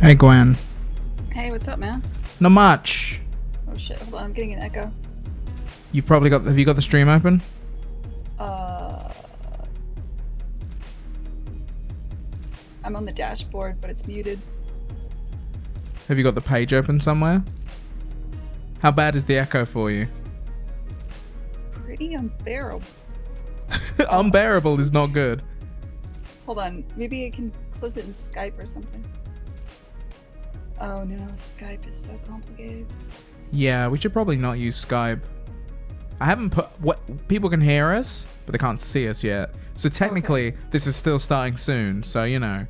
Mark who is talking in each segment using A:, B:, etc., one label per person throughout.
A: Hey Gwen.
B: Hey, what's up, man?
A: Not much.
B: Oh shit, hold on, I'm getting an echo.
A: You've probably got. Have you got the stream open?
B: I'm on the dashboard, but it's muted.
A: Have you got the page open somewhere? How bad is the echo for you?
B: Pretty unbearable.
A: Unbearable is not good.
B: Hold on, maybe I can close it in Skype or something. Oh no, Skype is so complicated.
A: Yeah, we should probably not use Skype. I haven't put what people can hear us, but they can't see us yet. So technically,
B: okay.
A: This is still starting soon. So you know.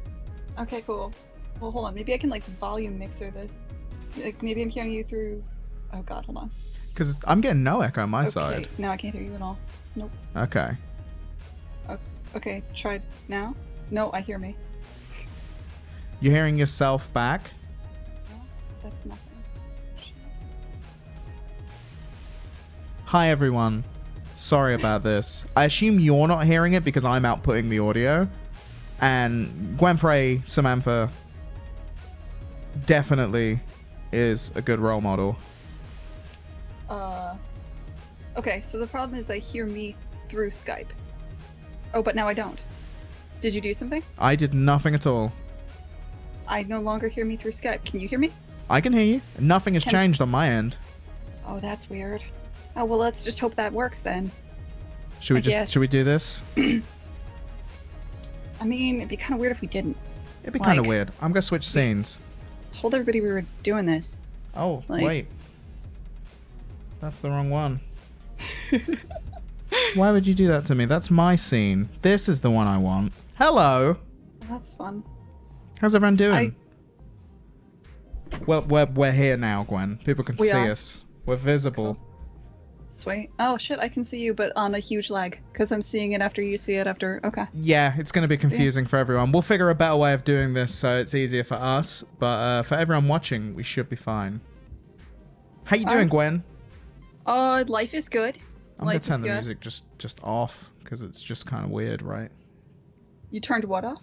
B: Okay, cool. Well, hold on. Maybe I can like volume mixer this. Like maybe I'm hearing you through. Oh god, hold on.
A: Because I'm getting no echo on my
B: okay.
A: side.
B: No, I can't hear you at all. Nope.
A: Okay.
B: Okay, try now. No, I hear me.
A: You're hearing yourself back?
B: No, that's nothing.
A: Hi everyone. Sorry about this. I assume you're not hearing it because I'm outputting the audio. And Gwen Frey, Samantha, definitely is a good role model.
B: Okay, so the problem is I hear me through Skype. Oh, but now I don't. Did you do something?
A: I did nothing at all.
B: I no longer hear me through Skype. Can you hear me?
A: I can hear you. Nothing has changed on my end.
B: Oh, that's weird. Oh, well, let's just hope that works then.
A: Should we do this?
B: I mean, it'd be kind of weird if we didn't.
A: It'd be kind of weird. I'm gonna switch scenes.
B: Told everybody we were doing this.
A: Oh, wait. That's the wrong one. Why would you do that to me? That's my scene. This is the one I want. Hello.
B: That's fun.
A: How's everyone doing? Well, we're here now, Gwen. People can see us. We're visible.
B: Cool. Sweet. Oh shit, I can see you, but on a huge lag, because I'm seeing it after you see it after. Okay.
A: Yeah, it's going to be confusing for everyone. We'll figure a better way of doing this so it's easier for us, but for everyone watching, we should be fine. How you doing, Gwen?
B: Life is good.
A: I'm going to turn the music just off, because it's just kind of weird, right?
B: You turned what off?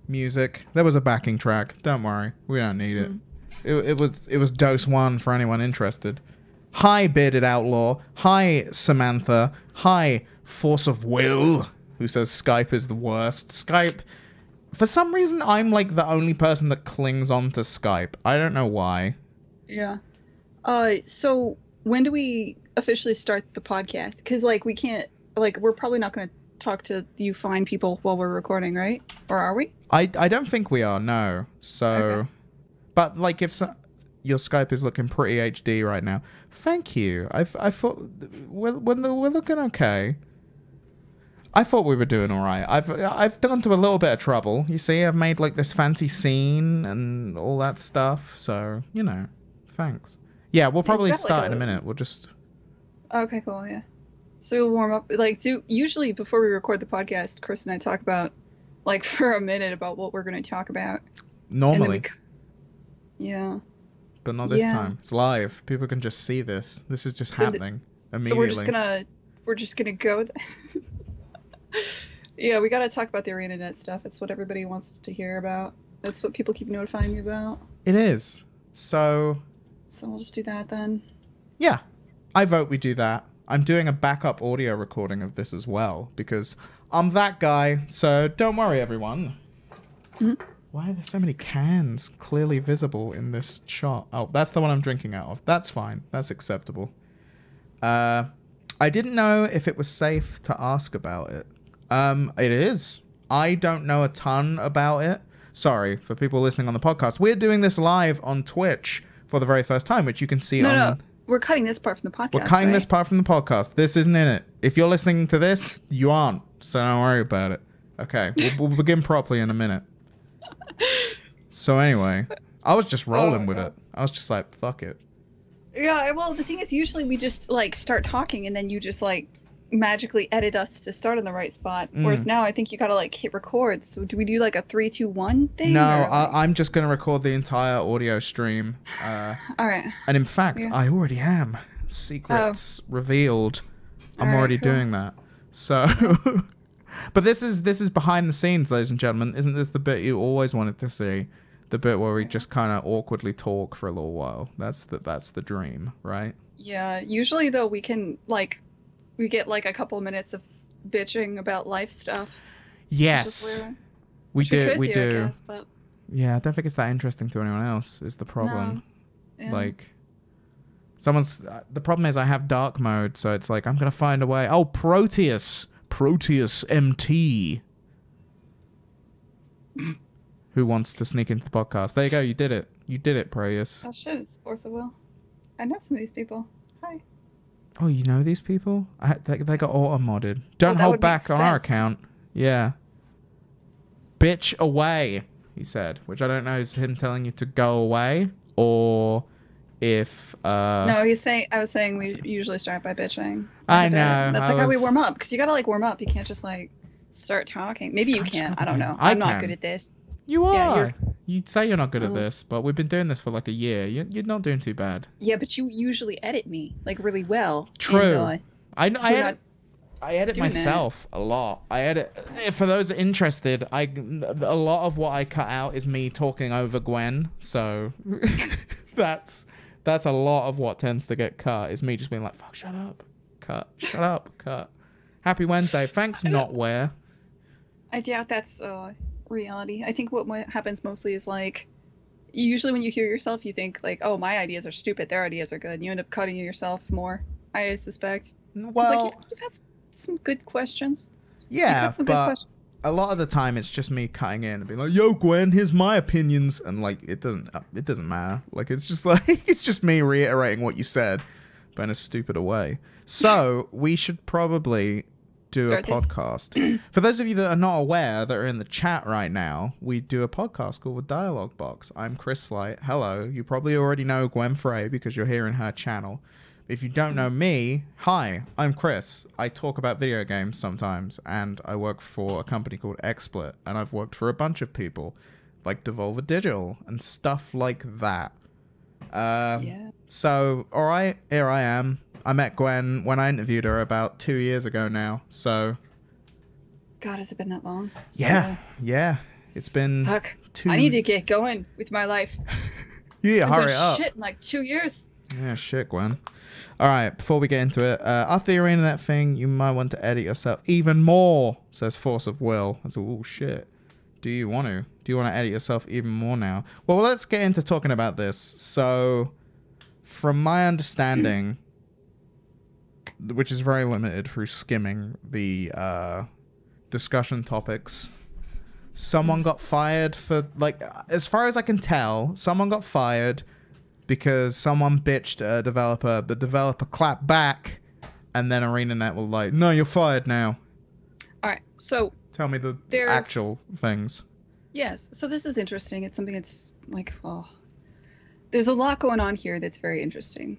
A: Music. There was a backing track. Don't worry. We don't need it. It was dose 1 for anyone interested. Hi, Bearded Outlaw. Hi, Samantha. Hi, Force of Will, who says Skype is the worst. Skype... For some reason, I'm like the only person that clings on to Skype. I don't know why.
B: Yeah. So when do we officially start the podcast? Because, like, we can't... Like, we're probably not going to talk to you fine people while we're recording, right? Or are we?
A: I don't think we are, no. So... Okay. But, like, if... Your Skype is looking pretty HD right now. Thank you. I thought we're looking okay. I thought we were doing all right. I've gone to a little bit of trouble. You see, I've made like this fancy scene and all that stuff. So you know, thanks. Yeah, we'll probably start in a minute. We'll just.
B: Okay, cool. Yeah. So we'll warm up. Like, usually before we record the podcast, Chris and I talk about, like, for a minute about what we're going to talk about.
A: Normally.
B: Yeah.
A: But not this time. It's live. People can just see this. This is just happening immediately.
B: So we're just gonna go. Yeah, we gotta talk about the ArenaNet stuff. It's what everybody wants to hear about. That's what people keep notifying me about.
A: It is. So
B: we'll just do that then. Yeah.
A: I vote we do that. I'm doing a backup audio recording of this as well because I'm that guy. So don't worry, everyone. Mm-hmm. Why are there so many cans clearly visible in this shot? Oh, that's the one I'm drinking out of. That's fine. That's acceptable. I didn't know if it was safe to ask about it. It is. I don't know a ton about it. Sorry, for people listening on the podcast. We're doing this live on Twitch for the very first time, which you can see on... No,
B: we're cutting this part from the podcast,
A: We're cutting this part from the podcast. This isn't in it. If you're listening to this, you aren't. So don't worry about it. Okay, we'll begin properly in a minute. So anyway, I was just rolling with it. I was just like, fuck it.
B: Yeah, well, the thing is, usually we just, like, start talking and then you just, like, magically edit us to start in the right spot. Whereas now I think you gotta, like, hit record. So do we do, like, a 3, 2, 1 thing?
A: No, I'm just gonna record the entire audio stream.
B: Alright.
A: And in fact, I already am. Secrets revealed. I'm already doing that. So... But this is behind the scenes, ladies and gentlemen. Isn't this the bit you always wanted to see? The bit where we just kind of awkwardly talk for a little while. That's the dream, right?
B: Yeah. Usually though, we can like we get like a couple minutes of bitching about life stuff.
A: Yes, we
B: which
A: do.
B: could
A: We do.
B: I guess, but
A: Yeah, I don't think it's that interesting to anyone else. Is the problem?
B: No. Yeah.
A: Like, the problem is I have dark mode, so it's like I'm gonna find a way. Oh, Proteus MT. Who wants to sneak into the podcast? There you go. You did it. You did it, Proteus.
B: Oh shit! It's Force of Will. I know some of these people. Hi.
A: Oh, you know these people? They got auto modded. Don't
B: that
A: hold
B: would
A: back
B: make
A: on our
B: sense, 'cause-
A: account. Yeah. Bitch away, he said, which I don't know is him telling you to go away or if
B: No, I was saying we usually start by bitching.
A: I know.
B: That's like how we warm up, because you gotta like warm up. You can't just like start talking. Maybe you can. I don't know. I'm not good at this.
A: You are.
B: Yeah,
A: you say you're not good at this, but we've been doing this for like a year. You're not doing too bad.
B: Yeah, but you usually edit me like really well.
A: True.
B: And,
A: I edit myself a lot. I edit, for those interested, a lot of what I cut out is me talking over Gwen. So that's a lot of what tends to get cut is me just being like, fuck, shut up, cut, shut up, cut. Happy Wednesday. Thanks, Notware.
B: I doubt that's reality. I think what happens mostly is like, usually when you hear yourself, you think like, oh, my ideas are stupid, their ideas are good. And you end up cutting yourself more, I suspect.
A: Well,
B: like, you've had some good questions.
A: Yeah, but a lot of the time it's just me cutting in and being like, yo, Gwen, here's my opinions. And like, it doesn't matter. Like, it's just like, it's just me reiterating what you said, but in a stupider way. So we should probably do a podcast. For those of you that are not aware, that are in the chat right now, we do a podcast called the Dialog Box. I'm Chris Slight. Hello. You probably already know Gwen Frey because you're here in her channel. If you don't know me, hi, I'm Chris. I talk about video games sometimes, and I work for a company called XSplit, and I've worked for a bunch of people, like Devolver Digital, and stuff like that.
B: Yeah.
A: So, alright, here I am. I met Gwen when I interviewed her about 2 years ago now, so...
B: God, has it been that long?
A: Yeah. It's been...
B: Fuck. I need to get going with my life.
A: Yeah, hurry up.
B: Shit in like 2 years.
A: Yeah, shit, Gwen. All right, before we get into it, after the ArenaNet thing, you might want to edit yourself even more, says Force of Will. That's oh shit. Do you want to? Do you want to edit yourself even more now? Well, let's get into talking about this. So, from my understanding, which is very limited through skimming the discussion topics, someone got fired for, like, as far as I can tell, someone got fired because someone bitched at a developer, the developer clapped back, and then ArenaNet were like, no, you're fired now.
B: All right, so...
A: Tell me the actual things.
B: Yes, so this is interesting. It's something that's like, well... There's a lot going on here that's very interesting.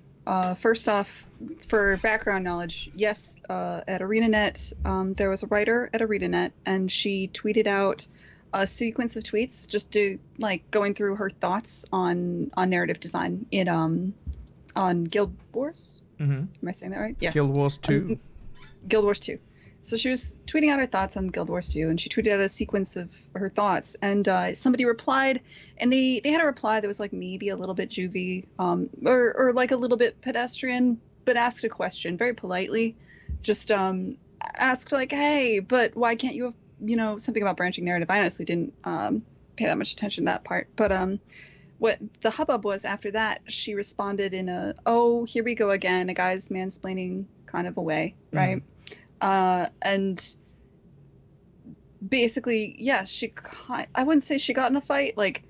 B: First off, for background knowledge, yes, at ArenaNet, there was a writer at ArenaNet, and she tweeted out a sequence of tweets just to like going through her thoughts on narrative design in on Guild Wars. Am I saying that right? Yes.
A: Guild Wars 2.
B: Guild Wars 2. So she was tweeting out her thoughts on Guild Wars 2, and she tweeted out a sequence of her thoughts, and somebody replied, and they had a reply that was like maybe a little bit juvie, or like a little bit pedestrian, but asked a question very politely, just asked like, hey, but why can't you have, you know, something about branching narrative. I honestly didn't pay that much attention to that part. But what the hubbub was after that, she responded in a, oh, here we go again, a guy's mansplaining kind of a way, right? And basically, yes, I wouldn't say she got in a fight. Like,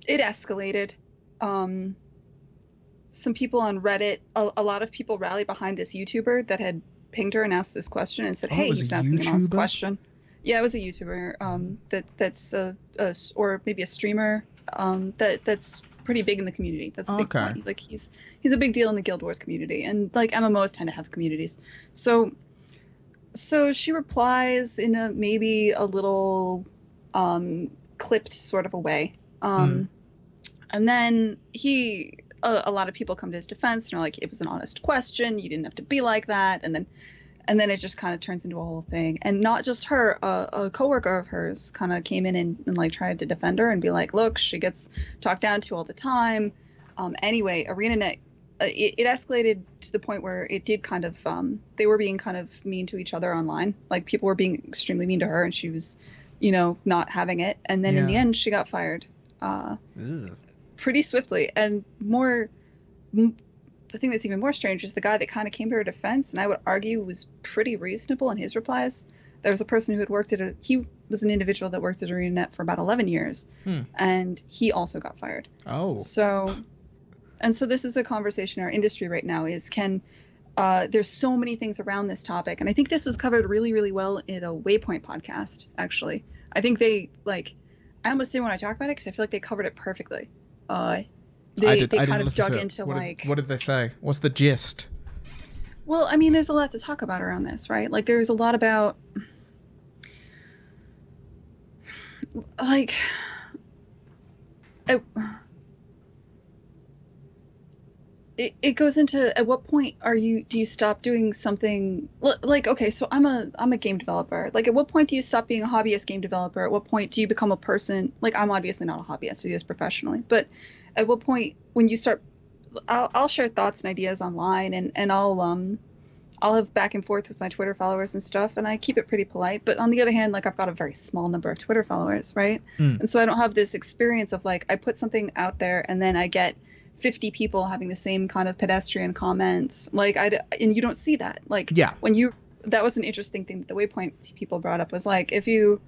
B: it escalated. Some people on Reddit, a lot of people rallied behind this YouTuber that had pinged her and asked this question and said, hey, he's asking an honest question. Yeah, it was a YouTuber that's or maybe a streamer that's pretty big in the community. That's the big point. Like, he's a big deal in the Guild Wars community, and like MMOs tend to have communities. So she replies in a maybe a little clipped sort of a way, and then a lot of people come to his defense and are like, it was an honest question, you didn't have to be like that. And then And then it just kind of turns into a whole thing. And not just her, a coworker of hers kind of came in and like tried to defend her and be like, look, she gets talked down to all the time. Anyway, ArenaNet, it escalated to the point where it did kind of, they were being kind of mean to each other online. Like people were being extremely mean to her and she was, you know, not having it. And then in the end, she got fired pretty swiftly. And the thing that's even more strange is the guy that kind of came to her defense, and I would argue was pretty reasonable in his replies. There was a person who had worked he was an individual that worked at ArenaNet for about 11 years, and he also got fired.
A: Oh.
B: So this is a conversation in our industry right now is there's so many things around this topic, and I think this was covered really, really well in a Waypoint podcast, actually. I think they, like, I almost didn't want to talk about it because I feel like they covered it perfectly. They kind of dug into
A: what did they say? What's the gist?
B: Well, I mean, there's a lot to talk about around this, right? Like, there's a lot about, like, it goes into at what point do you stop doing something like, okay, so I'm a game developer. Like, at what point do you stop being a hobbyist game developer? At what point do you become a person? Like, I'm obviously not a hobbyist, I do this professionally, but at what point when you start, I'll share thoughts and ideas online and I'll have back and forth with my Twitter followers and stuff, and I keep it pretty polite. But on the other hand, like, I've got a very small number of Twitter followers, right? And so I don't have this experience of, like, I put something out there and then I get 50 people having the same kind of pedestrian comments. Like, and you don't see that. Like, that was an interesting thing that the Waypoint people brought up was, like, if you're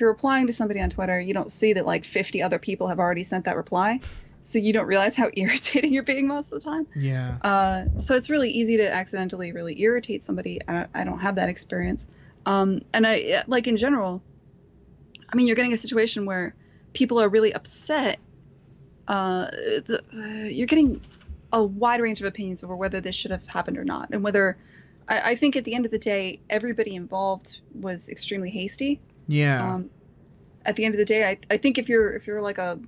B: replying to somebody on Twitter, you don't see that, like, 50 other people have already sent that reply. So you don't realize how irritating you're being most of the time.
A: Yeah.
B: So it's really easy to accidentally really irritate somebody. I don't have that experience. And I, like, in general, I mean, you're getting a situation where people are really upset. You're getting a wide range of opinions over whether this should have happened or not. And whether, I think at the end of the day, everybody involved was extremely hasty.
A: Yeah.
B: At the end of the day, I think if you're like a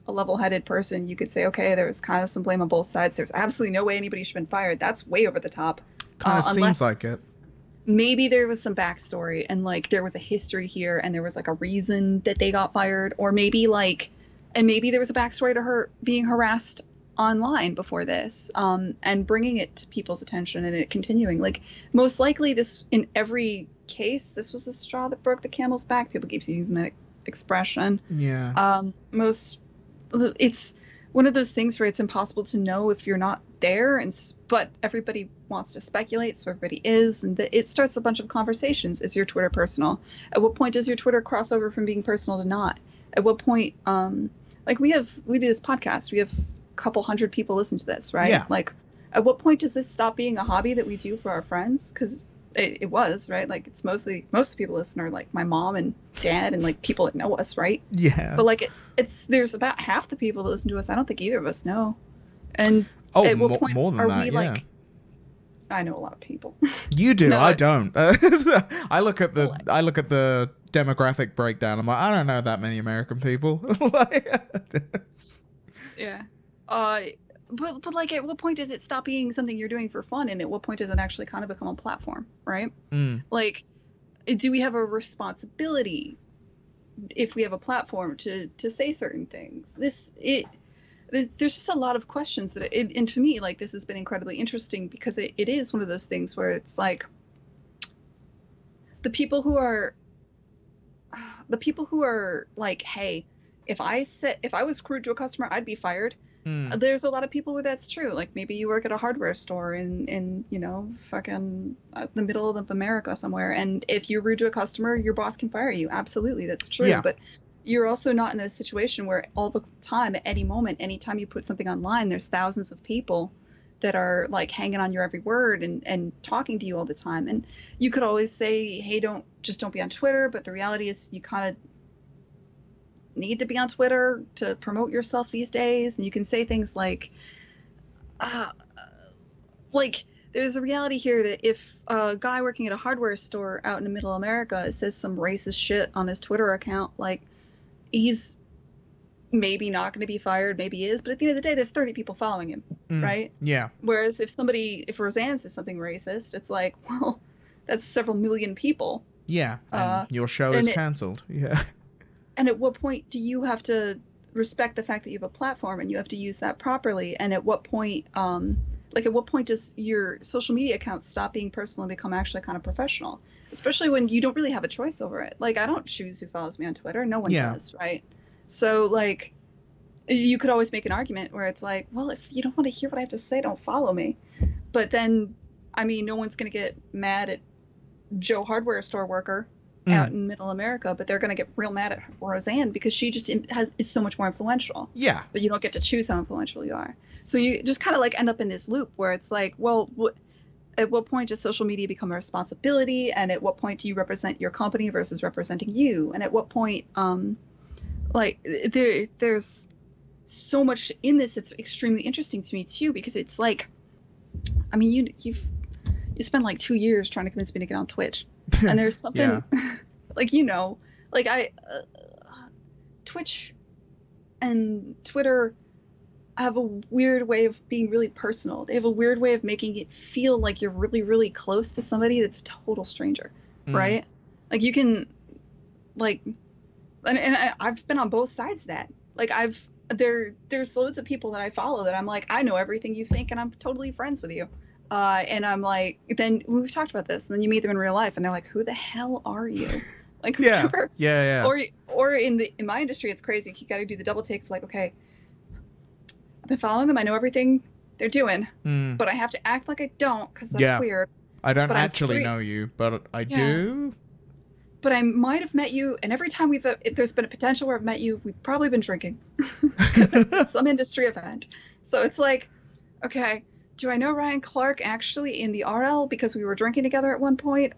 B: level-headed person, you could say, okay, there was kind of some blame on both sides. There's absolutely no way anybody should have been fired. That's way over the top.
A: Kind of seems like it.
B: Maybe there was some backstory and, like, there was a history here and there was, like, a reason that they got fired, or maybe, like, and maybe there was a backstory to her being harassed online before this, and bringing it to people's attention and it continuing. Like, most likely this, in every case, this was the straw that broke the camel's back. People keep using that expression.
A: Yeah.
B: It's one of those things where it's impossible to know if you're not there, but everybody wants to speculate, so everybody is, and it starts a bunch of conversations. Is your Twitter personal? At what point does your Twitter cross over from being personal to not? At what point, like, we do this podcast, we have a couple hundred people listen to this, right?
A: Yeah.
B: Like, at what point does this stop being a hobby that we do for our friends? Because it was, right? Like, it's most of the people listen are, like, my mom and dad and, like, people that know us, right?
A: Yeah.
B: But, like, there's about half the people that listen to us I don't think either of us know. And at what point
A: more than
B: are
A: that,
B: we, like, I know a lot of people.
A: You do.
B: No,
A: I don't. I look at the demographic breakdown. I'm like, I don't know that many American people.
B: Yeah. But like, at what point does it stop being something you're doing for fun, and at what point does it actually kind of become a platform, right? Like, do we have a responsibility if we have a platform to say certain things? There's just a lot of questions and to me, like, this has been incredibly interesting because it is one of those things where it's like the people who are like, hey, if I was crude to a customer, I'd be fired. There's a lot of people where that's true. Like, maybe you work at a hardware store in you know, fucking the middle of America somewhere, and if you're rude to a customer, your boss can fire you. Absolutely, that's true.
A: Yeah.
B: But you're also not in a situation where all the time, at any moment, anytime you put something online, there's thousands of people that are, like, hanging on your every word and talking to you all the time. And you could always say, hey, don't be on Twitter, but the reality is you kind of need to be on Twitter to promote yourself these days. And you can say things like there's a reality here that if a guy working at a hardware store out in the middle of America says some racist shit on his Twitter account, like, maybe not going to be fired, maybe is, but at the end of the day, there's 30 people following him, right?
A: Yeah.
B: Whereas if Roseanne says something racist, it's like, well, that's several million people.
A: Yeah, and your show is cancelled. Yeah.
B: And at what point do you have to respect the fact that you have a platform and you have to use that properly? And at what point, at what point does your social media account stop being personal and become actually kind of professional? Especially when you don't really have a choice over it. Like, I don't choose who follows me on Twitter. No one does, right? So, like, you could always make an argument where it's like, well, if you don't want to hear what I have to say, don't follow me. But then, I mean, no one's going to get mad at Joe Hardware Store worker out in middle America, but they're going to get real mad at Roseanne because she just is so much more influential. Yeah. But you don't get to choose how influential you are. So you just kind of like end up in this loop where it's like, well, at what point does social media become a responsibility? And at what point do you represent your company versus representing you? And at what point, there's so much in this that's extremely interesting to me too, because it's like, I mean, you spent like 2 years trying to convince me to get on Twitch. And there's something Twitch and Twitter have a weird way of being really personal. They have a weird way of making it feel like you're really, really close to somebody that's a total stranger, right? Like you can, like, and I've been on both sides of that. Like there's loads of people that I follow that I'm like, I know everything you think and I'm totally friends with you. And I'm like, then we've talked about this, and then you meet them in real life, and they're like, "Who the hell are you?" Like,
A: yeah.
B: Or in my industry, it's crazy. You got to do the double take of like, okay, I've been following them. I know everything they're doing, but I have to act like I don't because that's weird.
A: I don't actually know you, but I do.
B: But I might have met you, and every time if there's been a potential where I've met you, we've probably been drinking because it's some industry event. So it's like, okay. Do I know Ryan Clark actually in the RL because we were drinking together at one point?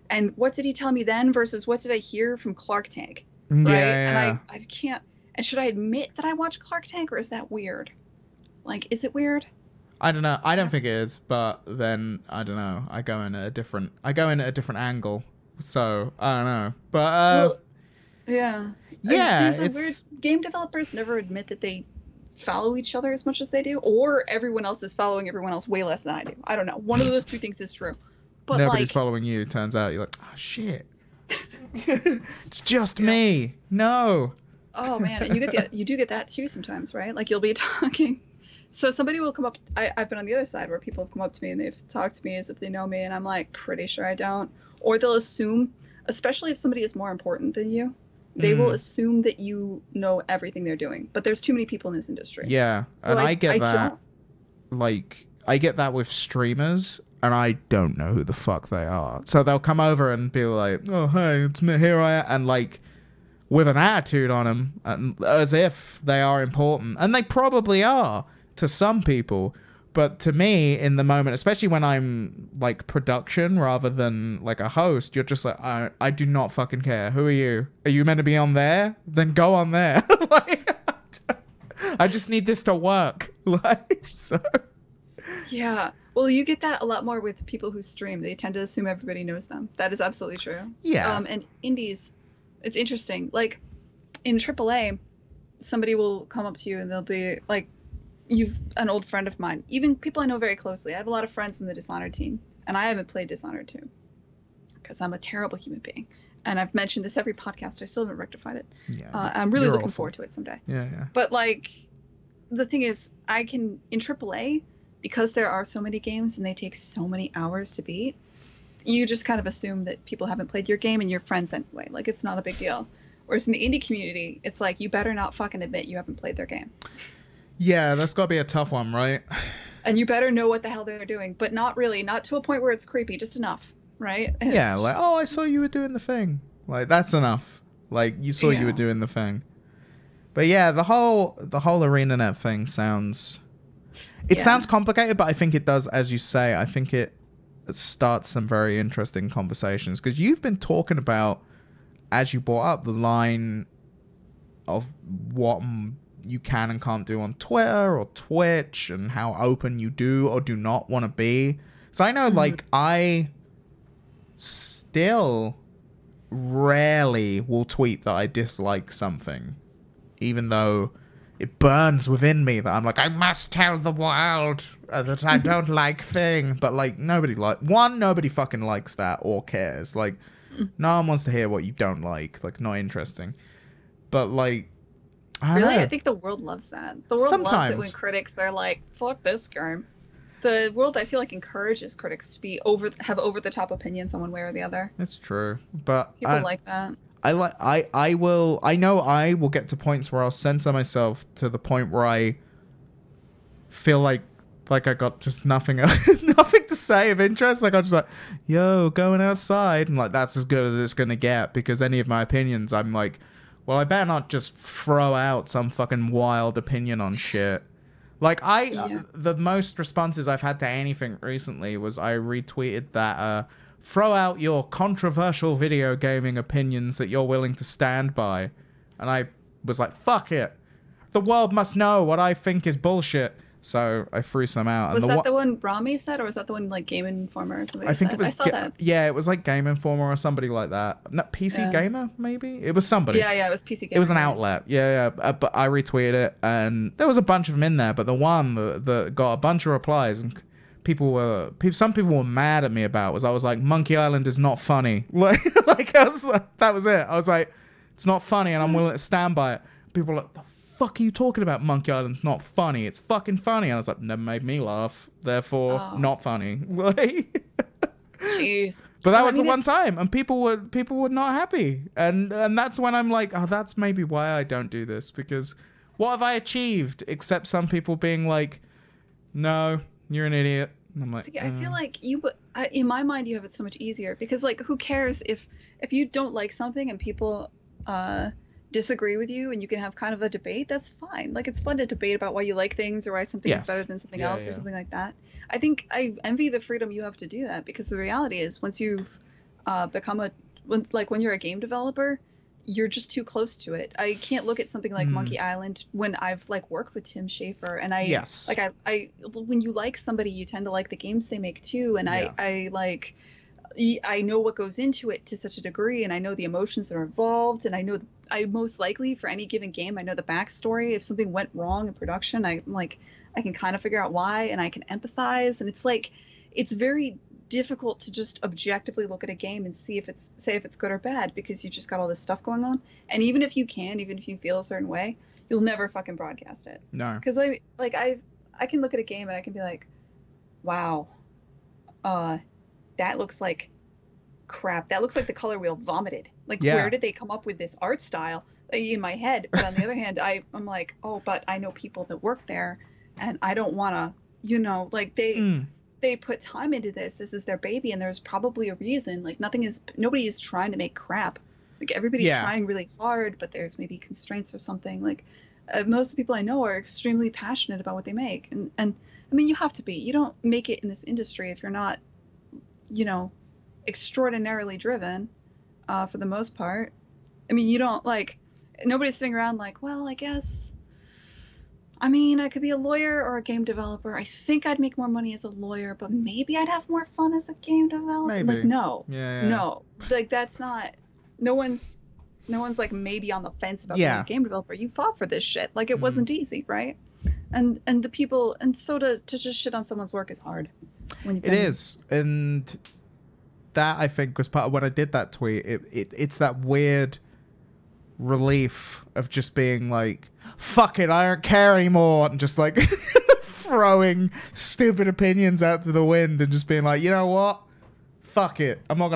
B: And what did he tell me then versus what did I hear from Clark Tank? Right? Yeah. And I can't. And should I admit that I watch Clark Tank, or is that weird? Like, is it weird?
A: I don't know. I don't think it is, but then I don't know. I go in at a different angle. So I don't know. But
B: yeah. These weird game developers never admit that they follow each other as much as they do, or everyone else is following everyone else way less than I do. I don't know. One of those two things is true. But
A: nobody's following you. Turns out you're like, oh shit, it's just me. No.
B: Oh man, and you do get that too sometimes, right? Like you'll be talking, so somebody will come up. I've been on the other side where people have come up to me and they've talked to me as if they know me, and I'm like, pretty sure I don't. Or they'll assume, especially if somebody is more important than you. They will assume that you know everything they're doing, but there's too many people in this industry.
A: Yeah, so and I get that. Like, I get that with streamers, and I don't know who the fuck they are. So they'll come over and be like, "Oh, hey, it's me. Here I am," and like, with an attitude on them, and as if they are important, and they probably are to some people. But to me, in the moment, especially when I'm like production rather than like a host, you're just like, I do not fucking care. Who are you? Are you meant to be on there? Then go on there. Like, I just need this to work. Like, so.
B: Yeah. Well, you get that a lot more with people who stream. They tend to assume everybody knows them. That is absolutely true.
A: Yeah.
B: And indies, it's interesting. Like in AAA, somebody will come up to you and they'll be like, an old friend of mine, even people I know very closely. I have a lot of friends in the Dishonored team, and I haven't played Dishonored 2 because I'm a terrible human being. And I've mentioned this every podcast. I still haven't rectified it. Yeah, I'm really looking forward to it someday.
A: Yeah.
B: But like, the thing is, I can in AAA, because there are so many games and they take so many hours to beat. You just kind of assume that people haven't played your game and you're friends anyway. Like, it's not a big deal. Whereas in the indie community, it's like, you better not fucking admit you haven't played their game.
A: Yeah, that's got to be a tough one, right?
B: And you better know what the hell they're doing, but not really, not to a point where it's creepy, just enough, right?
A: Yeah, like, oh, I saw you were doing the thing. Like, that's enough. Like, you saw you were doing the thing. But yeah, the whole ArenaNet thing sounds... It sounds complicated, but I think it does, as you say, I think it starts some very interesting conversations. Because you've been talking about, as you brought up, the line of what you can and can't do on Twitter or Twitch and how open you do or do not want to be. So I know, like, I still rarely will tweet that I dislike something even though it burns within me that I'm like, I must tell the world that I don't like thing. But like nobody fucking likes that or cares. Like no one wants to hear what you don't like. Like not interesting. But like I don't know.
B: I think the world loves that. The world loves it when critics are like, fuck this game. The world, I feel like, encourages critics to be have over the top opinions on one way or the other.
A: That's true. But
B: people like that.
A: I know I will get to points where I'll censor myself to the point where I feel like I got just nothing nothing to say of interest. Like I'm just like, yo, going outside, and like that's as good as it's gonna get, because any of my opinions I'm like, well, I better not just throw out some fucking wild opinion on shit. Like the most responses I've had to anything recently was I retweeted that throw out your controversial video gaming opinions that you're willing to stand by. And I was like, fuck it. The world must know what I think is bullshit. So I threw some out.
B: Was that the one Rami said, or was that the one like Game Informer or somebody
A: I think
B: said?
A: it was,
B: I saw that.
A: Yeah, it was like Game Informer or somebody like that. Not PC Gamer, maybe? It was somebody.
B: Yeah, it was PC Gamer.
A: It was an outlet. Yeah. But I retweeted it, and there was a bunch of them in there, but the one that got a bunch of replies, and some people were mad at me about was I was like, Monkey Island is not funny. Like that was it. I was like, it's not funny, and I'm willing to stand by it. People were like, the fuck are you talking about? Monkey Island's not funny. It's fucking funny. And I was like, never made me laugh, therefore not funny. Like,
B: jeez.
A: But that was the one time, and people were not happy, and that's when I'm like, oh, that's maybe why I don't do this, because what have I achieved except some people being like, no, you're an idiot. And I'm like,
B: see, I feel like in my mind, you have it so much easier, because like, who cares if you don't like something and people disagree with you, and you can have kind of a debate? That's fine. Like, it's fun to debate about why you like things, or why something is better than something else, or something like that. I think I envy the freedom you have to do that, because the reality is, once you've become when you're a game developer, you're just too close to it. I can't look at something like Monkey Island when I've like worked with Tim Schafer, and I when you like somebody, you tend to like the games they make too, and I know what goes into it to such a degree, and I know the emotions that are involved, and I most likely for any given game, I know the backstory. If something went wrong in production, I can kind of figure out why, and I can empathize. And it's like, it's very difficult to just objectively look at a game and say if it's good or bad, because you just got all this stuff going on. And even if you feel a certain way, you'll never fucking broadcast it. No. Because I can look at a game and I can be like, wow, that looks like crap. That looks like the color wheel vomited. Like, where did they come up with this art style in my head? But on the other hand, I'm like, oh, but I know people that work there, and I don't want to, like they put time into this. This is their baby, and there's probably a reason. Like, nobody is trying to make crap. Like, everybody's trying really hard, but there's maybe constraints or something. Like, most people I know are extremely passionate about what they make, and I mean, you have to be. You don't make it in this industry if you're not, extraordinarily driven, for the most part. I mean, you don't, like, nobody's sitting around like, well, I guess, I mean, I could be a lawyer or a game developer. I think I'd make more money as a lawyer, but maybe I'd have more fun as a game developer. Maybe. Like, no. No. Like, that's not, no one's like maybe on the fence about being a game developer. You fought for this shit. Like, it wasn't easy, right? And the people, and so to just shit on someone's work is hard. It
A: is. And that, I think, was part of when I did that tweet. It's that weird relief of just being like, fuck it, I don't care anymore, and just like throwing stupid opinions out to the wind, and just being like, you know what, fuck it, I'm not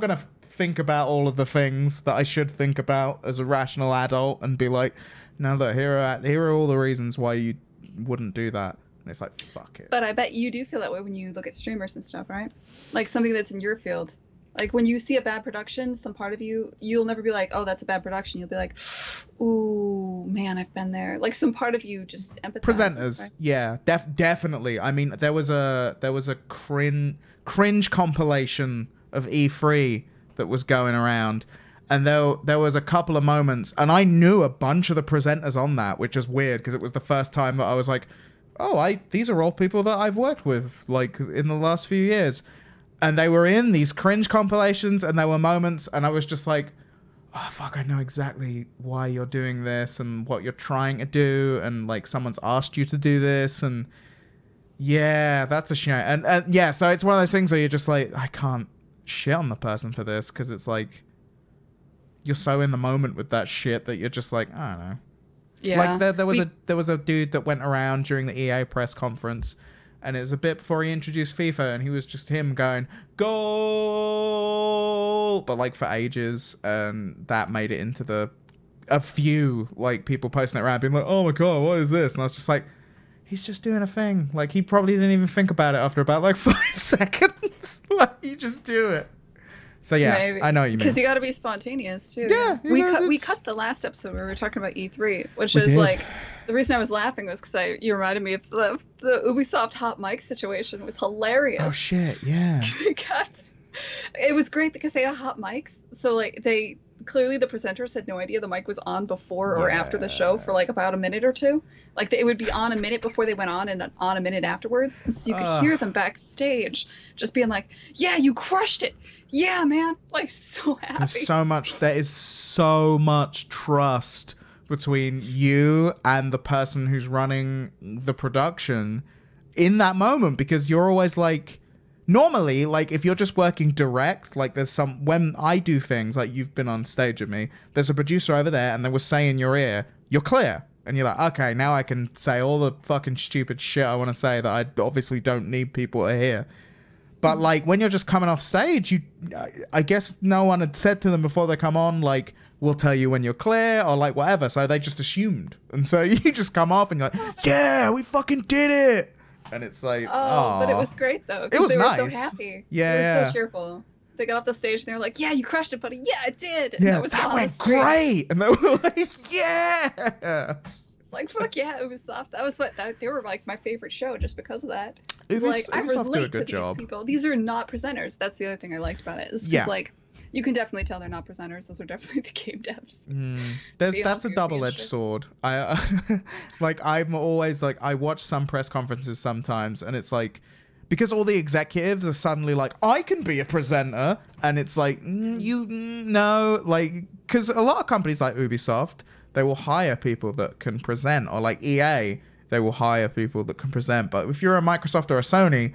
A: gonna think about all of the things that I should think about as a rational adult, and be like, no, look, here are all the reasons why you wouldn't do that. And it's like, fuck it.
B: But I bet you do feel that way when you look at streamers and stuff, right? Like, something that's in your field. Like, when you see a bad production, some part of you'll never be like, oh, that's a bad production. You'll be like, ooh, man, I've been there. Like, some part of you just empathizes.
A: Presenters,
B: right?
A: yeah, definitely. I mean, there was a cringe compilation of E3 that was going around, and there was a couple of moments, and I knew a bunch of the presenters on that, which is weird, because it was the first time that I was like, oh, these are all people that I've worked with, like, in the last few years. And they were in these cringe compilations, and there were moments, and I was just like, oh fuck, I know exactly why you're doing this and what you're trying to do, and like someone's asked you to do this, and yeah, that's a shame. And yeah, so it's one of those things where you're just like, I can't shit on the person for this, because it's like you're so in the moment with that shit that you're just like, I don't know.
B: Yeah.
A: Like there was a dude that went around during the EA press conference, and it was a bit before he introduced FIFA, and he was just him going goal, but like for ages, and that made it into a few like people posting it around being like, oh my god, what is this? And I was just like, he's just doing a thing. Like he probably didn't even think about it after about like 5 seconds. Like you just do it. So yeah, maybe. I know what you mean.
B: Because you got to be spontaneous too.
A: Yeah,
B: we cut the last episode where we were talking about E3, which is like the reason I was laughing was because you reminded me of the Ubisoft hot mic situation. It was hilarious.
A: Oh shit, yeah.
B: It was great because they had hot mics, so like they clearly the presenters had no idea the mic was on before or after the show for like about a minute or two. Like it would be on a minute before they went on and on a minute afterwards, and so you could hear them backstage just being like, "Yeah, you crushed it. Yeah, man!" Like so happy.
A: There is so much trust between you and the person who's running the production in that moment, because you're always like, normally, like if you're just working direct, like when I do things like you've been on stage with me, there's a producer over there and they will say in your ear, you're clear. And you're like, okay, now I can say all the fucking stupid shit I want to say that I obviously don't need people to hear. But like when you're just coming off stage, I guess no one had said to them before they come on, like, we'll tell you when you're clear or like whatever. So they just assumed. And so you just come off and you're like, yeah, we fucking did it. And it's like, oh,
B: but it was great though.
A: It was
B: they
A: nice.
B: Were so happy.
A: Yeah,
B: they were so cheerful. They got off the stage and they were like, "Yeah, you crushed it, buddy. Yeah, I did." And
A: yeah, that went great. And they were like, "Yeah."
B: It's like, fuck yeah, Ubisoft. That was they were like my favorite show just because of that.
A: Ubisoft
B: I relate
A: do a good
B: to
A: job.
B: These people. These are not presenters. That's the other thing I liked about it. Is like, you can definitely tell they're not presenters. Those are definitely the game devs.
A: That's a double-edged sword. I'm always like, I watch some press conferences sometimes, and it's like, because all the executives are suddenly like, I can be a presenter, and it's like, no, like, because a lot of companies like Ubisoft, they will hire people that can present, or like EA, they will hire people that can present. But if you're a Microsoft or a Sony,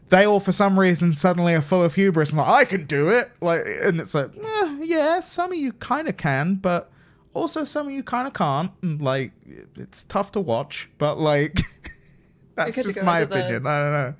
A: they all, for some reason, suddenly are full of hubris and like, I can do it. Like, and it's like, yeah, some of you kind of can, but also some of you kind of can't. And like, it's tough to watch, but like, that's just my opinion. I don't know.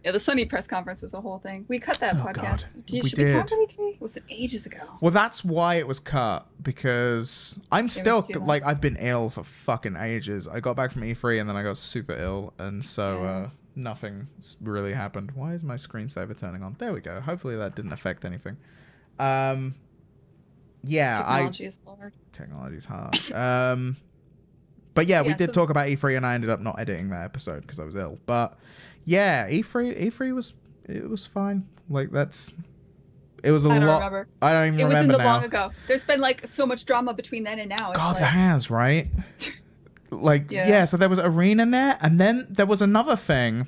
B: Yeah, the Sony press conference was a whole thing. We cut that podcast. Should we talk about E3? It was ages ago.
A: Well, that's why it was cut, because I'm still, like, I've been ill for fucking ages. I got back from E3 and then I got super ill, and so nothing really happened. Why is my screensaver turning on? There we go. Hopefully that didn't affect anything. Yeah,
B: Technology is hard.
A: Technology's hard. But yeah, we did talk about E3, and I ended up not editing that episode because I was ill. But yeah, E3 was fine. Like it was a lot.
B: Remember.
A: I don't even remember.
B: It was in the
A: now.
B: long ago. There's been like so much drama between then and now.
A: God, there has, right? Like yeah, so there was ArenaNet, and then there was another thing.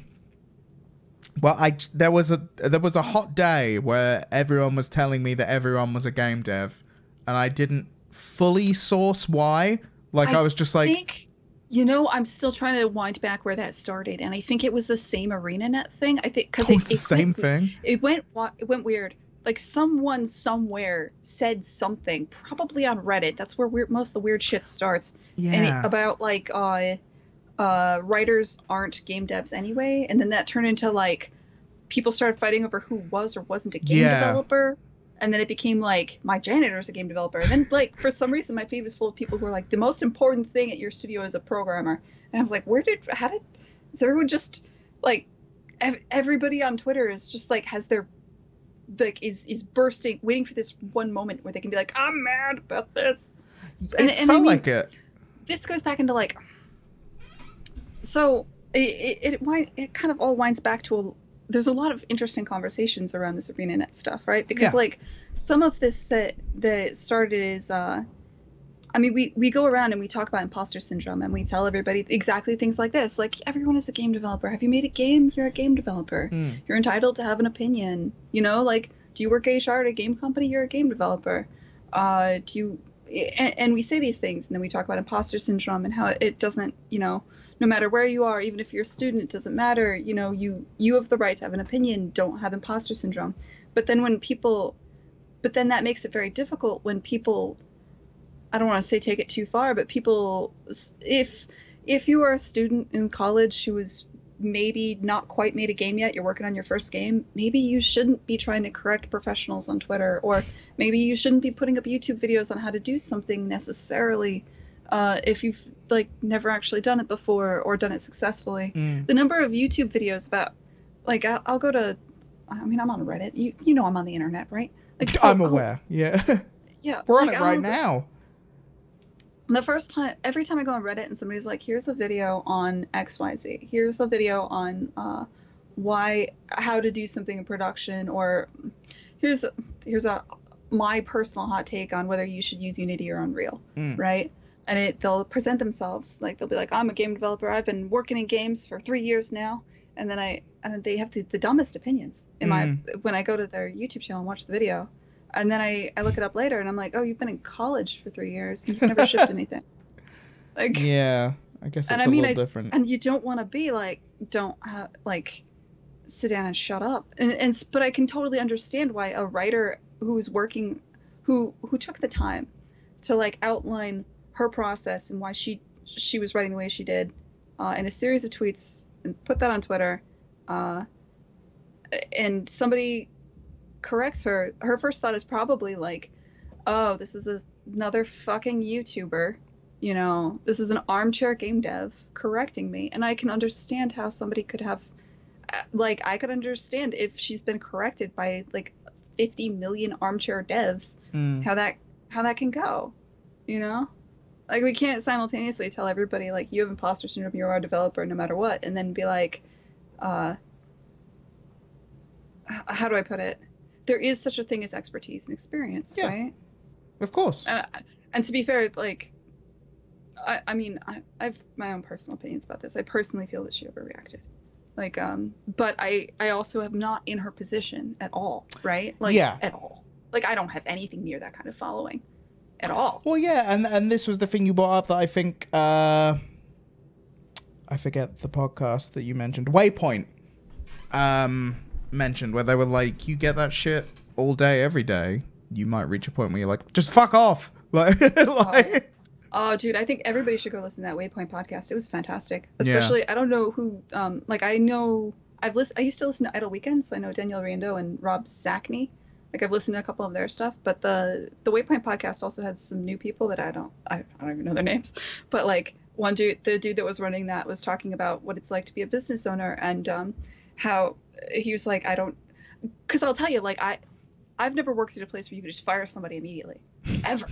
A: Well, there was a hot day where everyone was telling me that everyone was a game dev, and I didn't fully source why. Like I was just like,
B: I'm still trying to wind back where that started, and I think it was the same ArenaNet thing. I think because
A: it's the same thing.
B: It went weird. Like someone somewhere said something, probably on Reddit. That's where most of the weird shit starts.
A: Yeah.
B: And about like writers aren't game devs anyway, and then that turned into like people started fighting over who was or wasn't a game developer. And then it became like, my janitor is a game developer. And then like, for some reason, my feed was full of people who were like, the most important thing at your studio is a programmer. And I was like, is everyone just like, everybody on Twitter is just like, has their, like, is bursting, waiting for this one moment where they can be like, I'm mad about this.
A: And felt like it.
B: This goes back into like, so it kind of all winds back to there's a lot of interesting conversations around this ArenaNet stuff, right? Because like some of this that started is, we go around and we talk about imposter syndrome, and we tell everybody exactly things like this, like everyone is a game developer. Have you made a game? You're a game developer. You're entitled to have an opinion. Like, do you work HR at a game company? You're a game developer. do you, and we say these things, and then we talk about imposter syndrome and how it doesn't, no matter where you are, even if you're a student, it doesn't matter. You have the right to have an opinion. Don't have imposter syndrome. But then that makes it very difficult when people, I don't want to say take it too far, but people, if you are a student in college who is maybe not quite made a game yet, you're working on your first game, maybe you shouldn't be trying to correct professionals on Twitter, or maybe you shouldn't be putting up YouTube videos on how to do something necessarily, if you've never actually done it before or done it successfully. The number of YouTube videos about, I'll go to, I'm on Reddit. You know I'm on the internet, right?
A: I'm aware. Yeah.
B: Yeah.
A: We're on it right now.
B: Every time I go on Reddit and somebody's like, here's a video on XYZ, here's a video on how to do something in production, or here's my personal hot take on whether you should use Unity or Unreal, right? And they'll present themselves, they'll be like, I'm a game developer, I've been working in games for 3 years now, and then they have the dumbest opinions when I go to their YouTube channel and watch the video. And then I look it up later, and I'm like, oh, you've been in college for 3 years, and you've never shipped anything.
A: Yeah, I guess it's a little different.
B: And you don't want to be sit down and shut up. But I can totally understand why a writer who's working, who took the time to outline her process and why she was writing the way she did, in a series of tweets, and put that on Twitter, and somebody corrects her first thought is probably oh, this is another fucking YouTuber, this is an armchair game dev correcting me. And I can understand how somebody could have, I could understand if she's been corrected by 50 million armchair devs, how that can go, we can't simultaneously tell everybody you have imposter syndrome, you're a developer no matter what, and then be how do I put it? There is such a thing as expertise and experience, right?
A: Of course.
B: And to be fair, I've my own personal opinions about this. I personally feel that she overreacted. But I also am not in her position at all, right? At all. I don't have anything near that kind of following at all.
A: Well, yeah, and this was the thing you brought up that I think, I forget the podcast that you mentioned, Waypoint, mentioned, where they were like, you get that shit all day every day, you might reach a point where you're like, just fuck off.
B: Oh, dude, I think everybody should go listen to that Waypoint podcast. It was fantastic. Especially, I don't know who, I know I used to listen to Idle Weekends, so I know Daniel Riendeau and Rob Sackney. I've listened to a couple of their stuff, but the Waypoint podcast also had some new people that I don't even know their names, but one dude, the dude that was running that, was talking about what it's like to be a business owner, and how he was because I'll tell you, I've never worked at a place where you could just fire somebody immediately, ever.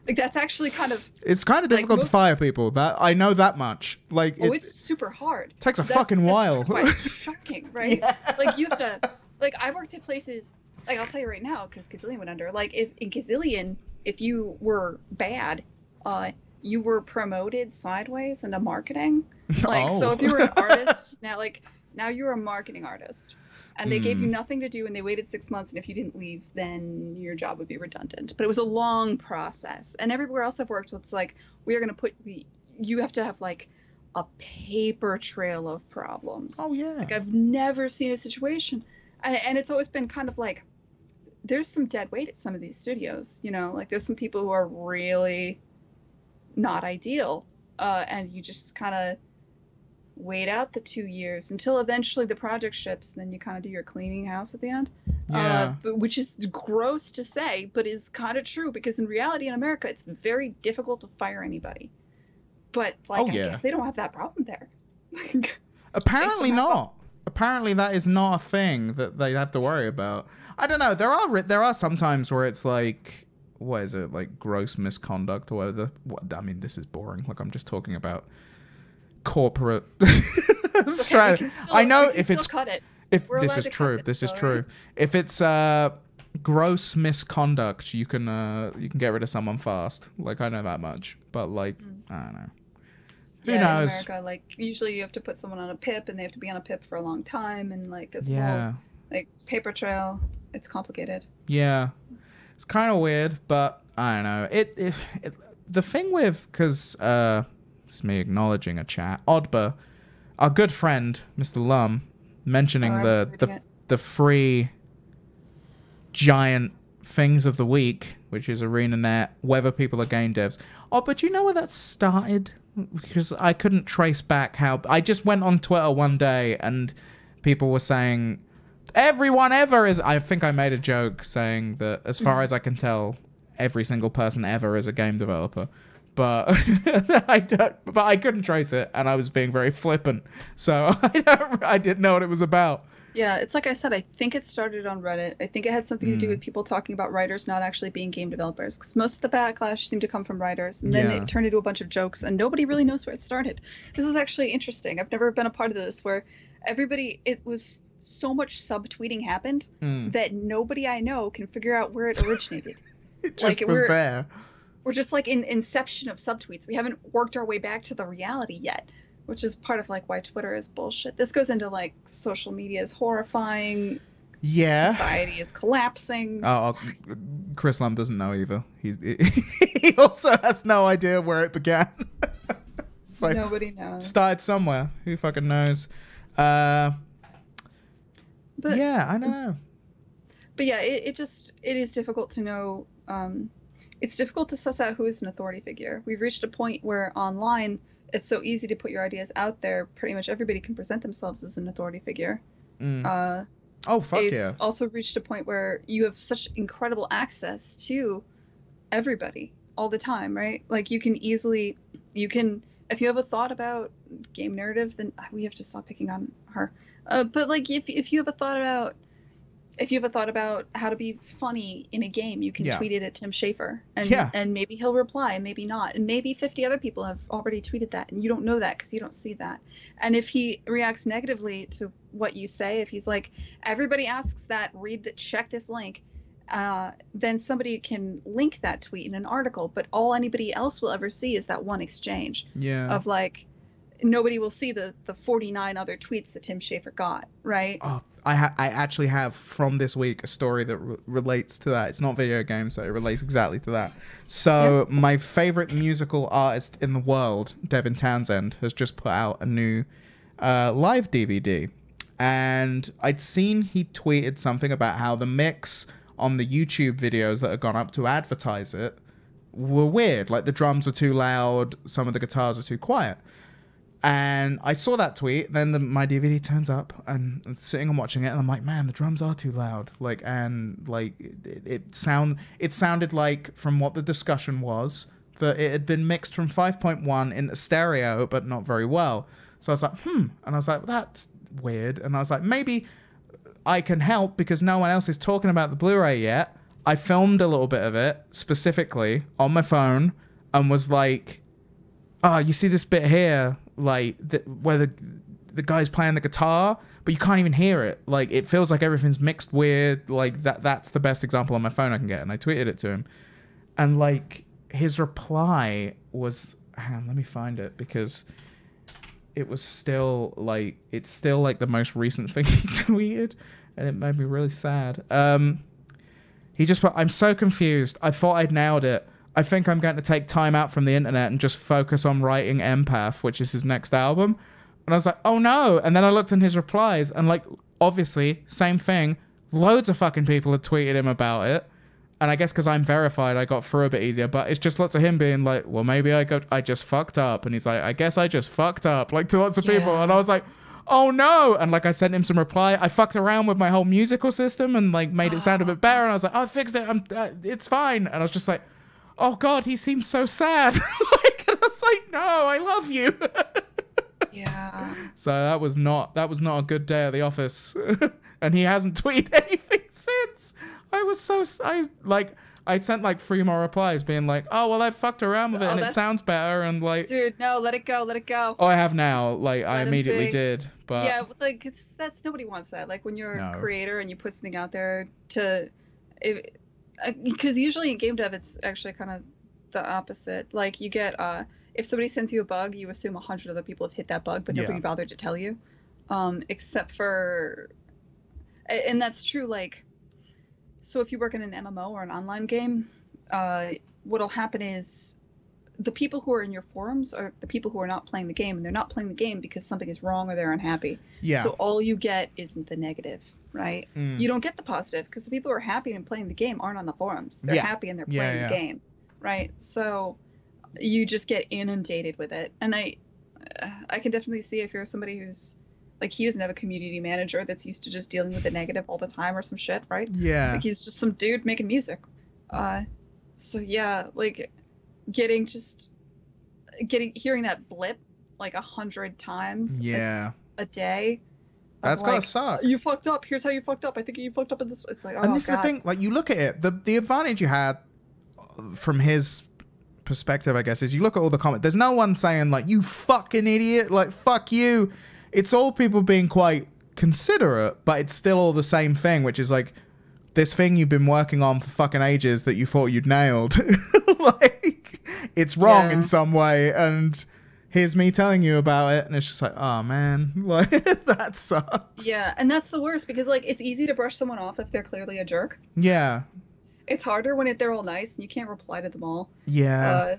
B: That's actually
A: it's kind of difficult to fire people. That I know that much.
B: It's super hard.
A: Takes a fucking while.
B: It's shocking, right?
A: Yeah.
B: You have to, I worked at places, I'll tell you right now, because Gazillion went under. If in Gazillion, if you were bad, you were promoted sideways into marketing. So if you were an artist, now you're a marketing artist, and they gave you nothing to do, and they waited 6 months, and if you didn't leave, then your job would be redundant. But it was a long process. And everywhere else I've worked, it's we are going to you have to have a paper trail of problems.
A: Oh yeah.
B: I've never seen a situation, and it's always been there's some dead weight at some of these studios, there's some people who are really not ideal, and you just wait out the 2 years until eventually the project ships, and then you do your cleaning house at the end.
A: Yeah.
B: Which is gross to say, but is true, because in reality in America it's very difficult to fire anybody. But I guess they don't have that problem there.
A: Apparently not. Apparently that is not a thing that they have to worry about. I don't know. There are some times where it's what is it, gross misconduct or whatever. This is boring. I'm just talking about corporate strategy. I know if it's
B: cut it.
A: If this is true, this is true. If it's gross misconduct, you can get rid of someone fast. I know that much. But I don't know. Who knows?
B: In America, usually you have to put someone on a PIP, and they have to be on a PIP for a long time, and this whole paper trail. It's complicated.
A: Yeah, it's kind of weird, but I don't know. The thing with, because it's me acknowledging a chat. Oddba, our good friend, Mr. Lum, mentioning the free giant things of the week, which is ArenaNet, whether people are game devs. Oh, but do you know where that started? Because I couldn't trace back how... I just went on Twitter one day and people were saying, everyone ever is... I think I made a joke saying that as far as I can tell, every single person ever is a game developer. But I couldn't trace it, and I was being very flippant. So I didn't know what it was about.
B: Yeah, it's like I said, I think it started on Reddit. I think it had something to do with people talking about writers not actually being game developers, because most of the backlash seemed to come from writers, and then it turned into a bunch of jokes, and nobody really knows where it started. This is actually interesting. I've never been a part of this, where it was so much subtweeting happened that nobody I know can figure out where it originated.
A: It just was there.
B: We're just like in inception of subtweets. We haven't worked our way back to the reality yet, which is part of like why Twitter is bullshit. This goes into like social media is horrifying.
A: Yeah.
B: Society is collapsing.
A: Oh, Chris Lum doesn't know either. He also has no idea where it began. It's like,
B: nobody knows.
A: Started somewhere. Who fucking knows? But yeah, I don't know.
B: But yeah, it is difficult to know. It's difficult to suss out who is an authority figure. We've reached a point where online it's so easy to put your ideas out there. Pretty much everybody can present themselves as an authority figure.
A: Oh, fuck yeah.
B: It's also reached a point where you have such incredible access to everybody all the time, right? Like if you have a thought about game narrative, then we have to stop picking on her. But like if you have a thought about how to be funny in a game, you can tweet it at Tim Schafer, and maybe he'll reply, and maybe not, and maybe 50 other people have already tweeted that, and you don't know that because you don't see that. And if he reacts negatively to what you say, if he's like, everybody asks that, check this link, then somebody can link that tweet in an article, but all anybody else will ever see is that one exchange of like, nobody will see the 49 other tweets that Tim Schafer got, right?
A: Oh, I actually have from this week a story that relates to that. It's not video games, so it relates exactly to that. So my favorite musical artist in the world, Devin Townsend, has just put out a new live DVD. And I'd seen he tweeted something about how the mix on the YouTube videos that had gone up to advertise it were weird. Like the drums were too loud, some of the guitars were too quiet. And I saw that tweet, then my DVD turns up, and I'm sitting and watching it, and I'm like, man, the drums are too loud. Like, and like, it sounded like, from what the discussion was, that it had been mixed from 5.1 into stereo, but not very well. So I was like, and I was like, well, that's weird. And I was like, maybe I can help because no one else is talking about the Blu-ray yet. I filmed a little bit of it, specifically, on my phone, and was like, oh, you see this bit here? Like where the guy's playing the guitar, but you can't even hear it. Like it feels like everything's mixed weird. Like that's the best example on my phone I can get. And I tweeted it to him, and like his reply was, hang on, let me find it because it was still like the most recent thing he tweeted, and it made me really sad. He just put, I'm so confused. I thought I'd nailed it. I think I'm going to take time out from the internet and just focus on writing Empath, which is his next album. And I was like, oh no. And then I looked in his replies and like, obviously, same thing. Loads of fucking people had tweeted him about it. And I guess because I'm verified, I got through a bit easier. But it's just lots of him being like, well, maybe I just fucked up. And he's like, I guess I just fucked up. Like to lots of people. And I was like, oh no. And like I sent him some reply. I fucked around with my whole musical system and like made it sound a bit better. And I was like, oh, I fixed it. It's fine. And I was just like, oh God, he seems so sad. Like, and I was like, no, I love you.
B: Yeah.
A: So that was not a good day at the office. And he hasn't tweeted anything since. I sent like 3 more replies being like, oh, well, I fucked around with it and it sounds better. And like,
B: dude, no, let it go. Let it go.
A: Oh, I have now. Like I immediately did. But
B: yeah, like that's nobody wants that. Like when you're a creator and you put something out there because usually in game dev, it's actually kind of the opposite. Like you get, if somebody sends you a bug, you assume 100 other people have hit that bug, but nobody bothered to tell you, except for, and that's true. Like, so if you work in an MMO or an online game, what'll happen is the people who are in your forums are the people who are not playing the game, and they're not playing the game because something is wrong or they're unhappy.
A: Yeah.
B: So all you get isn't the negative, right?
A: Mm.
B: You don't get the positive because the people who are happy and playing the game aren't on the forums. They're happy and they're playing the game, right? So you just get inundated with it. And I can definitely see if you're somebody who's like, he doesn't have a community manager that's used to just dealing with the negative all the time or some shit, right?
A: Yeah.
B: Like, he's just some dude making music. So yeah, like hearing that blip like 100 times a day.
A: That's gotta suck.
B: You fucked up. Here's how you fucked up. I think you fucked up in this. It's like, oh,
A: and this is the thing. Like, you look at it, the advantage you had from his perspective, I guess, is you look at all the comments. There's no one saying like, you fucking idiot, like fuck you. It's all people being quite considerate, but it's still all the same thing, which is like this thing you've been working on for fucking ages that you thought you'd nailed. Like, it's wrong in some way, and here's me telling you about it, and it's just like, oh man, like that sucks.
B: Yeah, and that's the worst, because like, it's easy to brush someone off if they're clearly a jerk.
A: Yeah.
B: It's harder when they're all nice and you can't reply to them all.
A: Yeah.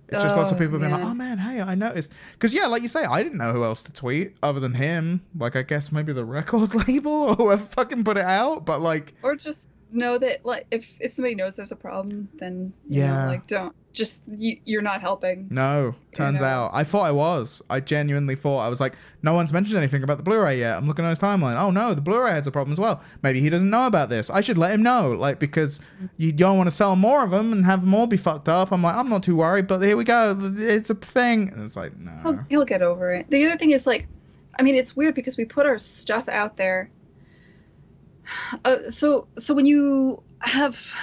A: It's just lots of people being like, oh man, hey, I noticed. Because yeah, like you say, I didn't know who else to tweet other than him. Like, I guess maybe the record label or whoever fucking put it out, but like,
B: or just know that like if somebody knows there's a problem, then you know, like, don't just you're not helping.
A: No, turns out I thought I was. I genuinely thought I was like, no one's mentioned anything about the Blu-ray yet. I'm looking at his timeline. Oh no, the Blu-ray has a problem as well. Maybe he doesn't know about this. I should let him know, like, because you don't want to sell more of them and have them all be fucked up. I'm like, I'm not too worried, but here we go. It's a thing, and it's like, no.
B: He'll get over it. The other thing is, like, I mean, it's weird because we put our stuff out there. So when you have,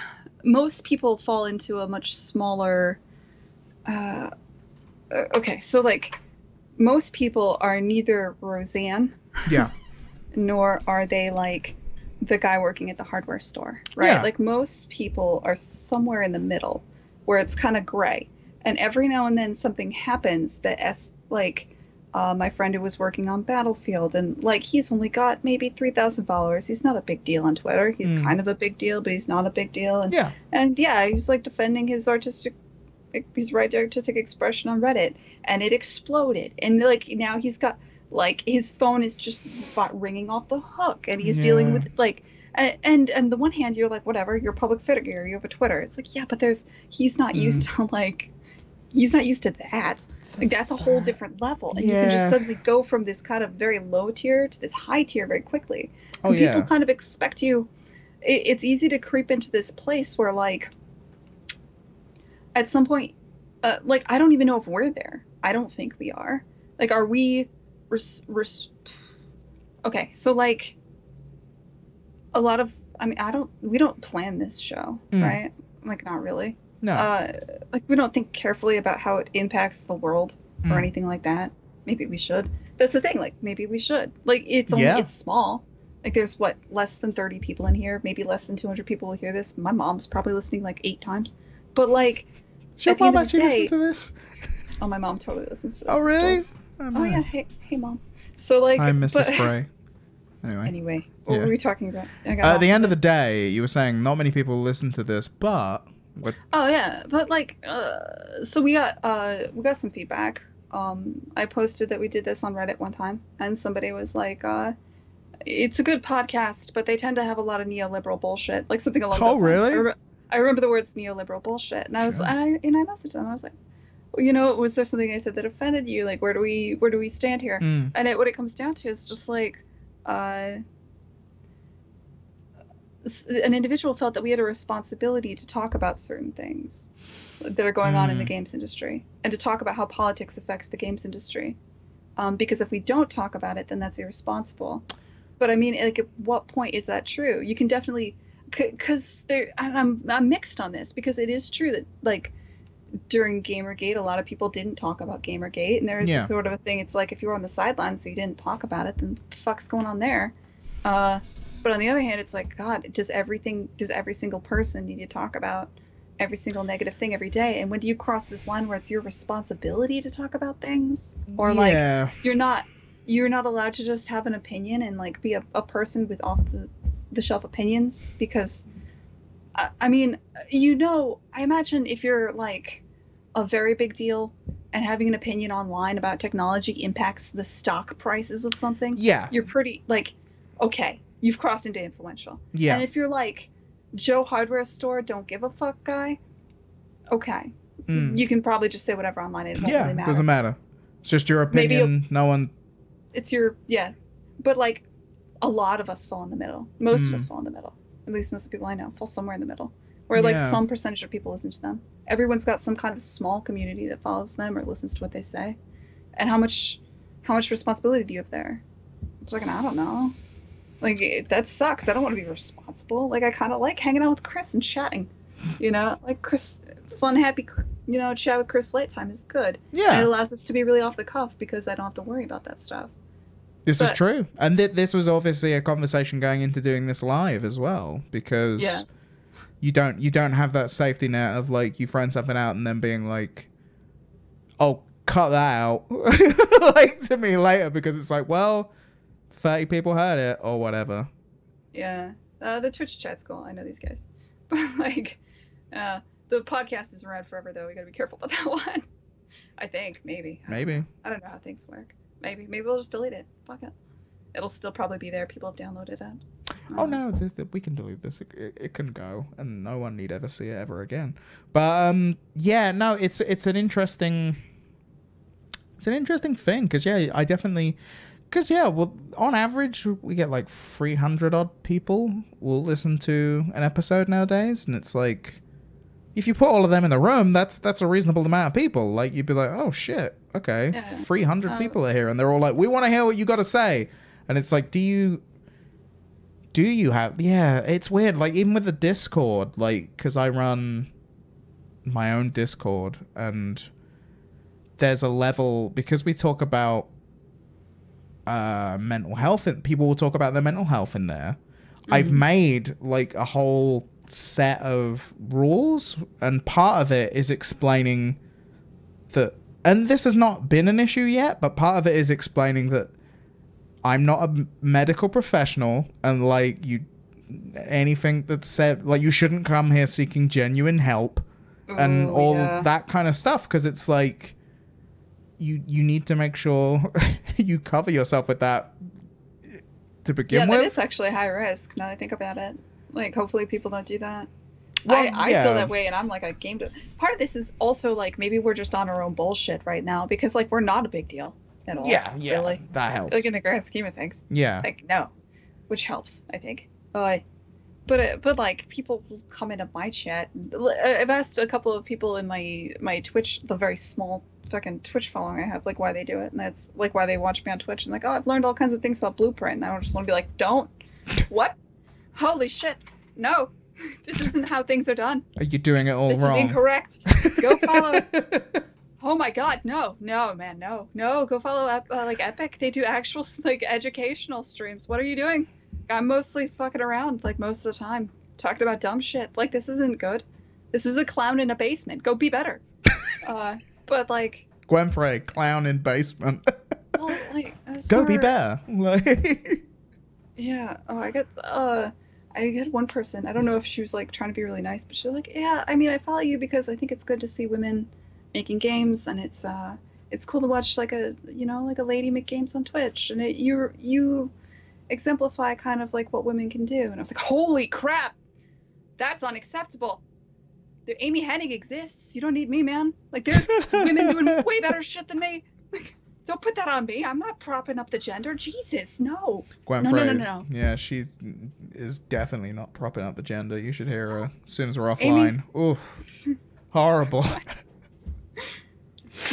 B: most people fall into a much smaller, okay, so like most people are neither Roseanne, nor are they like the guy working at the hardware store, right? Like, most people are somewhere in the middle where it's kind of gray, and every now and then something happens that my friend who was working on Battlefield, and like, he's only got maybe 3,000 followers. He's not a big deal on Twitter. He's kind of a big deal, but he's not a big deal. And he was like defending his artistic expression on Reddit, and it exploded. And like, now he's got like, his phone is just ringing off the hook, and he's dealing with like, and the one hand you're like, whatever, you're a public figure, you have a Twitter. It's like, yeah, but he's not used to like. He's not used to that. Like, that's a whole different level. And you can just suddenly go from this kind of very low tier to this high tier very quickly. And people kind of expect you. It's easy to creep into this place where, like, at some point, like, I don't even know if we're there. I don't think we are. Like, are we... Okay, so, like, a lot of... I mean, we don't plan this show, right? Like, not really.
A: No.
B: Like, we don't think carefully about how it impacts the world or anything like that. Maybe we should. That's the thing. Like, maybe we should. Like, it's only it's small. Like, there's less than 30 people in here. Maybe less than 200 people will hear this. My mom's probably listening like 8 times. But like,
A: should mom actually listen to this?
B: Oh, my mom totally listens to this.
A: Oh really?
B: Oh, nice. Yeah. Hey, mom. So like,
A: hi, Mrs. Frey.
B: Anyway, what were we talking about?
A: At the end of the day, you were saying not many people listen to this, but.
B: Oh yeah, but like, so we got some feedback. I posted that we did this on Reddit one time, and somebody was like, it's a good podcast, but they tend to have a lot of neoliberal bullshit, like something along those lines.
A: Really?
B: I remember the words neoliberal bullshit, and I was, and I messaged them. I was like, well, you know, was there something I said that offended you? Like, where do we stand here? And what it comes down to is just like, an individual felt that we had a responsibility to talk about certain things that are going on in the games industry, and to talk about how politics affect the games industry. Because if we don't talk about it, then that's irresponsible. But I mean, like, at what point is that true? You can definitely, because I'm mixed on this, because it is true that, like, during Gamergate, a lot of people didn't talk about Gamergate, and there is sort of a thing. It's like, if you were on the sidelines, so you didn't talk about it, then what the fuck's going on there? But on the other hand, it's like, God, does every single person need to talk about every single negative thing every day? And when do you cross this line where it's your responsibility to talk about things? Or like, you're not allowed to just have an opinion and like be a person with off the shelf opinions, because I mean, you know, I imagine if you're like a very big deal and having an opinion online about technology impacts the stock prices of something,
A: Yeah.
B: you're pretty like, okay, you've crossed into influential.
A: Yeah.
B: And if you're like Joe Hardware Store, don't give a fuck guy, okay, you can probably just say whatever online. It won't really matter.
A: Doesn't matter. It's just your opinion. No one.
B: It's your but like a lot of us fall in the middle. Most of us fall in the middle. At least most of the people I know fall somewhere in the middle, where like some percentage of people listen to them. Everyone's got some kind of small community that follows them or listens to what they say. And how much responsibility do you have there? It's like, I don't know. Like, that sucks. I don't want to be responsible. Like, I kind of like hanging out with Chris and chatting. You know, like Chris, fun, happy, you know, chat with Chris late time is good. Yeah. And it allows us to be really off the cuff because I don't have to worry about that stuff.
A: This is true. And this was obviously a conversation going into doing this live as well, because you don't have that safety net of like you throwing something out and then being like, oh, cut that out like to me later, because it's like, well, 30 people heard it or whatever. Yeah.
B: The Twitch chat's cool. I know these guys. But like the podcast is around forever though. We gotta be careful about that one. I think maybe. I don't know how things work. Maybe we'll just delete it. Fuck it. It'll still probably be there. People have downloaded it.
A: Oh no, we can delete this. It can go, and no one need ever see it ever again. But yeah, no, it's an interesting thing, because I definitely, well, on average we get like 300 odd people will listen to an episode nowadays, and it's like, if you put all of them in the room, that's a reasonable amount of people. Like, you'd be like, oh shit, okay, 300 people are here, and they're all like, we want to hear what you got to say. And it's like, do you have, it's weird. Like, even with the Discord, like, because I run my own Discord, and there's a level, because we talk about mental health, and people will talk about their mental health in there. I've made like a whole set of rules, and part of it is explaining that, and this has not been an issue yet, but part of it is explaining that I'm not a medical professional, and like, anything that's said, like, you shouldn't come here seeking genuine help and all that kind of stuff, because it's like, you need to make sure you cover yourself with that to begin with.
B: Yeah, that is actually high risk now that I think about it. Like, hopefully people don't do that. Well, I feel that way, and I'm like, part of this is also like, maybe we're just on our own bullshit right now, because like, we're not a big deal at all.
A: Yeah,
B: really.
A: That helps.
B: Like, in the grand scheme of things.
A: Yeah.
B: Like, no, which helps, I think. But like, people will come into my chat. I've asked a couple of people in my Twitch, the very small fucking Twitch following I have, like, why they do it, and that's like why they watch me on Twitch, and like, oh, I've learned all kinds of things about Blueprint, and I just want to be like, don't. What? Holy shit. No. This isn't how things are done.
A: Are you doing it all wrong?
B: This is incorrect. Go follow. Oh my god, no, man, no. Go follow like Epic. They do actual like educational streams. What are you doing? I'm mostly fucking around like most of the time, talking about dumb shit. Like, this isn't good. This is a clown in a basement. Go be better. But like,
A: Gwen Frey, clown in basement.
B: Well, like,
A: go be better. Like,
B: yeah. Oh, I got one person. I don't know if she was like trying to be really nice, but she's like, yeah, I mean, I follow you because I think it's good to see women making games, and it's cool to watch like a lady make games on Twitch, and you exemplify kind of like what women can do. And I was like, holy crap, that's unacceptable. Amy Hennig exists. You don't need me, man. Like, there's women doing way better shit than me. Like, don't put that on me. I'm not propping up the gender. Jesus, no.
A: Gwen Frey. No. Yeah, she is definitely not propping up the gender. You should hear her as soon as we're offline. Oof. Horrible.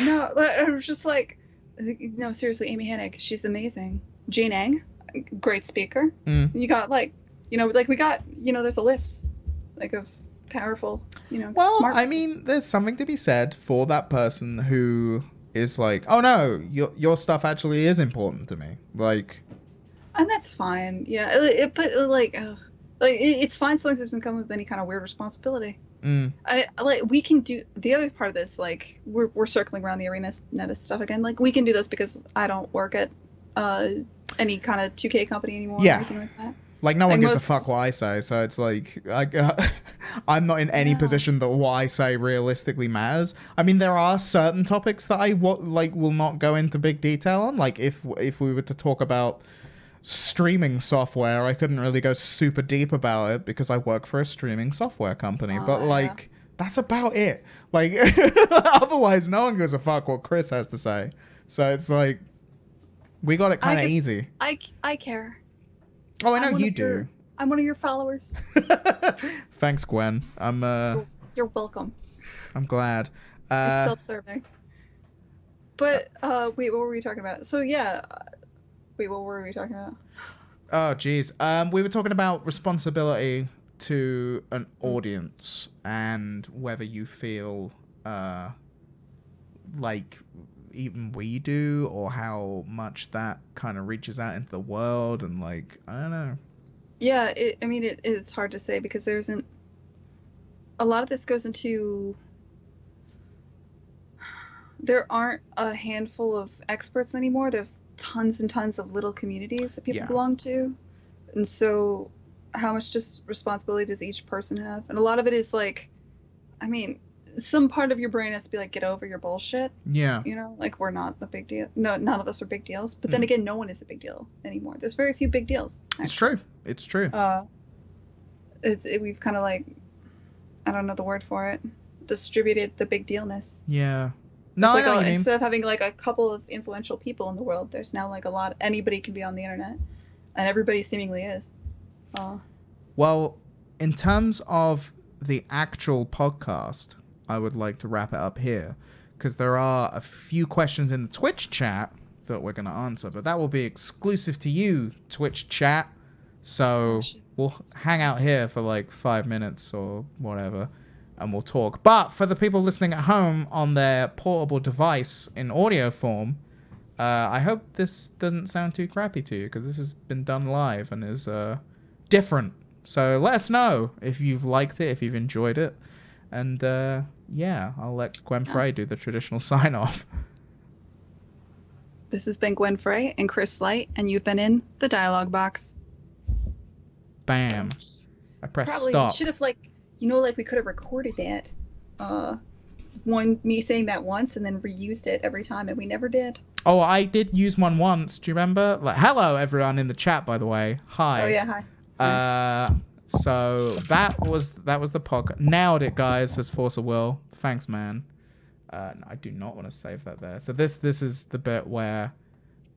B: No, I was just like, no, seriously, Amy Hennig, she's amazing. Jane Ang, great speaker. You got like, like we got, there's a list like of powerful,
A: well,
B: smart.
A: I mean, there's something to be said for that person who is like, oh no, your stuff actually is important to me, like,
B: and that's fine. Yeah, but it's fine so long as it doesn't come with any kind of weird responsibility. We can do the other part of this, like, we're circling around the ArenaNet stuff again. Like, we can do this because I don't work at any kind of 2K company anymore or anything like that.
A: Like, no one gives a fuck what I say, so it's like, I'm not in any position that what I say realistically matters. I mean, there are certain topics that I will not go into big detail on. Like if we were to talk about streaming software, I couldn't really go super deep about it because I work for a streaming software company. But like that's about it. Like otherwise, no one gives a fuck what Chris has to say. So it's like we got it kind of easy.
B: I care.
A: Oh, I know you do.
B: I'm one of your followers.
A: Thanks, Gwen.
B: You're welcome.
A: I'm glad.
B: It's self-serving. But wait, what were we talking about? So yeah, wait, what were we talking about?
A: Oh, geez. We were talking about responsibility to an audience and whether you feel like even we do, or how much that kind of reaches out into the world, and like I don't know.
B: Yeah, it's hard to say because there isn't a lot of this goes into. There aren't a handful of experts anymore. There's tons and tons of little communities that people belong to, and so how much just responsibility does each person have? And a lot of it is like, I mean, some part of your brain has to be like, get over your bullshit. Yeah. You know, like we're not the big deal. No, none of us are big deals. But then again, no one is a big deal anymore. There's very few big deals. Actually.
A: It's true. It's true.
B: We've kind of like, I don't know the word for it, distributed the big dealness.
A: Yeah. No, I know what you mean.
B: Instead of having like a couple of influential people in the world, there's now like a lot. Anybody can be on the internet, and everybody seemingly is.
A: Well, in terms of the actual podcast, I would like to wrap it up here because there are a few questions in the Twitch chat that we're going to answer, but that will be exclusive to you, Twitch chat. So we'll hang out here for like 5 minutes or whatever, and we'll talk. But for the people listening at home on their portable device in audio form, I hope this doesn't sound too crappy to you because this has been done live and is different. So let us know if you've liked it, if you've enjoyed it. And yeah, I'll let Gwen Frey do the traditional sign off.
B: This has been Gwen Frey and Chris Slight, and you've been in the Dialog Box.
A: Bam. I pressed stop.
B: Should have like we could have recorded that. Me saying that once and then reused it every time, and we never did.
A: Oh, I did use one once. Do you remember? Like, hello everyone in the chat, by the way. Hi.
B: Oh yeah, hi.
A: So that was the podcast. Nailed it, guys, says Force of Will. Thanks, man. No, I do not want to save that there. So this is the bit where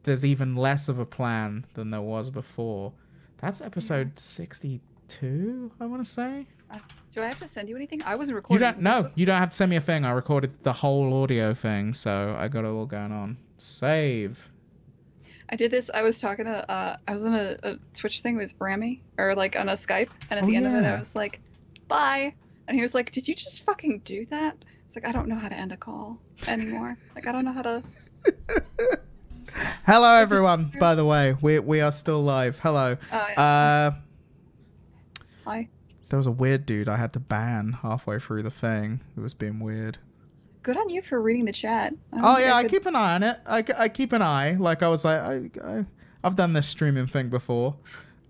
A: there's even less of a plan than there was before. That's episode 62, I want to say.
B: Do I have to send you anything? I wasn't recording.
A: You don't have to send me a thing. I recorded the whole audio thing, so I got it all going on. Save.
B: I did this. I was talking to, I was on a Twitch thing with Brammy, or like on a Skype, and at the end of it, I was like, bye. And he was like, did you just fucking do that? It's like, I don't know how to end a call anymore. Like, I don't know how to.
A: Hello, everyone, by the way. We are still live. Hello.
B: Hi.
A: There was a weird dude I had to ban halfway through the thing. It was being weird.
B: Good on you for reading the chat.
A: I keep an eye on it. I keep an eye. Like I was like, I've done this streaming thing before.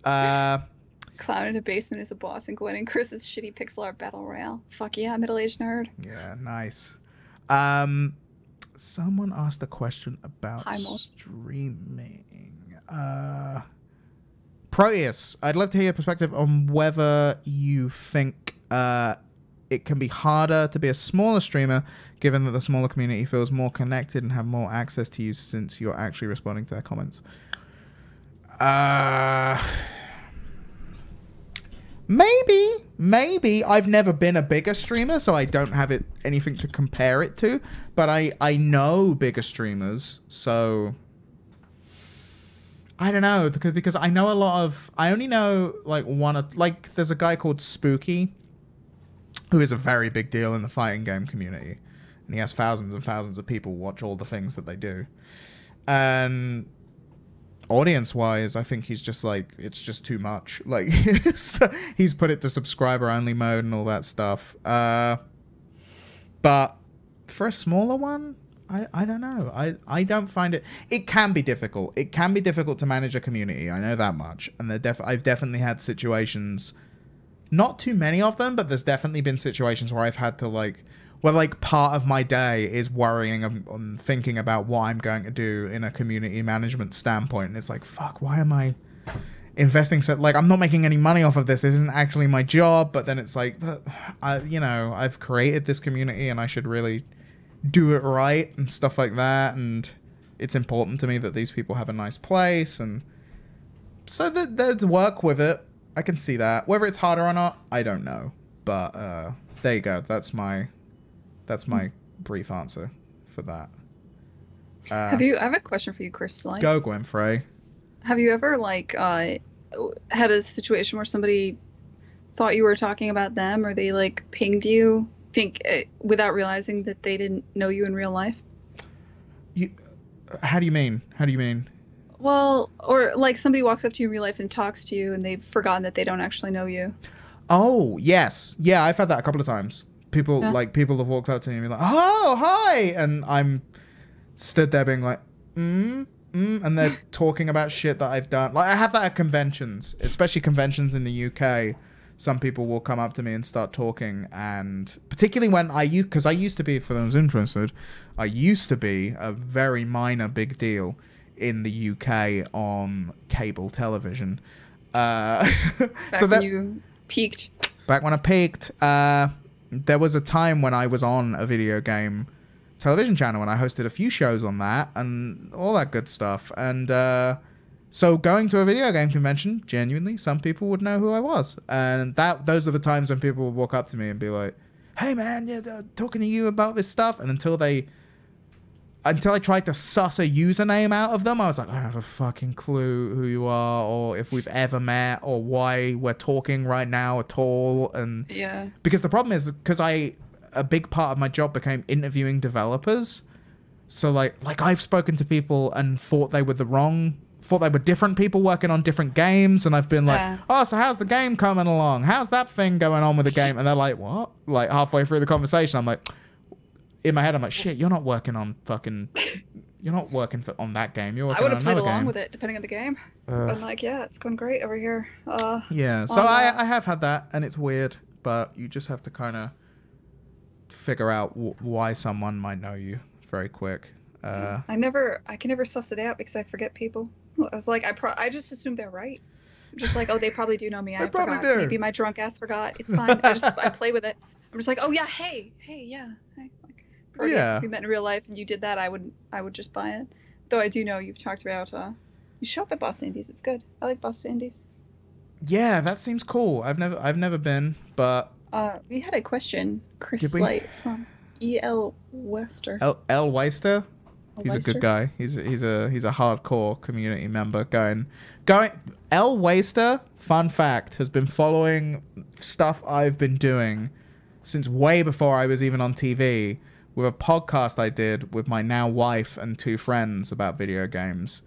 B: Clown in a basement is a boss, and Gwen and Chris's shitty pixel art battle royale. Fuck yeah, middle-aged nerd.
A: Yeah, nice. Someone asked a question about streaming. Proteus, I'd love to hear your perspective on whether you think it can be harder to be a smaller streamer, given that the smaller community feels more connected and have more access to you since you're actually responding to their comments. Maybe. I've never been a bigger streamer, so I don't have anything to compare it to. But I know bigger streamers, so I don't know, because I know a lot of. I only know like there's a guy called Spooky, who is a very big deal in the fighting game community, and he has thousands and thousands of people watch all the things that they do, and audience-wise, I think he's just like, it's just too much. Like, so he's put it to subscriber-only mode and all that stuff. But for a smaller one, I don't know. I don't find it. It can be difficult. It can be difficult to manage a community. I know that much. And I've definitely had situations Not too many of them, but there's definitely been situations where I've had to like, where like part of my day is worrying and thinking about what I'm going to do in a community management standpoint. And it's like, fuck, why am I investing so, like, I'm not making any money off of this. This isn't actually my job. But then it's like, you know, I've created this community and I should really do it right and stuff like that. And it's important to me that these people have a nice place. And so there's work with it. I can see that. Whether it's harder or not, I don't know. But there you go. That's my brief answer for that.
B: I have a question for you, Chris. Like,
A: go, Gwenfrey.
B: Have you ever like had a situation where somebody thought you were talking about them, or they like pinged you, without realizing that they didn't know you in real life?
A: How do you mean?
B: Well, or like somebody walks up to you in real life and talks to you, and they've forgotten that they don't actually know you.
A: Oh, yes. Yeah, I've had that a couple of times. People have walked up to me and be like, "Oh, hi," and I'm stood there being like, and they're talking about shit that I've done. Like, I have that at conventions, especially conventions in the UK. Some people will come up to me and start talking, and particularly when because I used to be, for those interested, I used to be a very minor big deal in the UK on cable television.
B: Back when you peaked.
A: Back when I peaked, there was a time when I was on a video game television channel and I hosted a few shows on that and all that good stuff. And so going to a video game convention, genuinely, some people would know who I was. And those are the times when people would walk up to me and be like, "Hey man, yeah, they're talking to you about this stuff." And until I tried to suss a username out of them, I was like, I don't have a fucking clue who you are, or if we've ever met, or why we're talking right now at all. And
B: yeah,
A: because the problem is, because a big part of my job became interviewing developers. So like I've spoken to people and thought they were different people working on different games, and I've been like, "Oh, so how's the game coming along? How's that thing going on with the game?" And they're like, "What?" Like halfway through the conversation, I'm like, in my head, I'm like, "Shit, you're not working on on that game. You're working on another game." I would have played along
B: with it, depending on the game. I'm like, "Yeah, it's going great over here."
A: Yeah, so I have had that, and it's weird, but you just have to kind of figure out why someone might know you very quick.
B: I can never suss it out because I forget people. I was like, I just assume they're right. I'm just like, oh, they probably do know me. I forgot. Maybe my drunk ass forgot. It's fine. I play with it. I'm just like, oh yeah, hey, yeah, hey. Like, if we met in real life and you did that, I would just buy it. Though I do know you've talked about you show up at Boston Indies. It's good. I like Boston Indies.
A: Yeah, that seems cool. I've never been, but
B: we had a question, Chris Light from E.L. Wester.
A: L. Weister? He's a good guy. He's a hardcore community member going. L. Weister, fun fact, has been following stuff I've been doing since way before I was even on TV, with a podcast I did with my now wife and 2 friends about video games,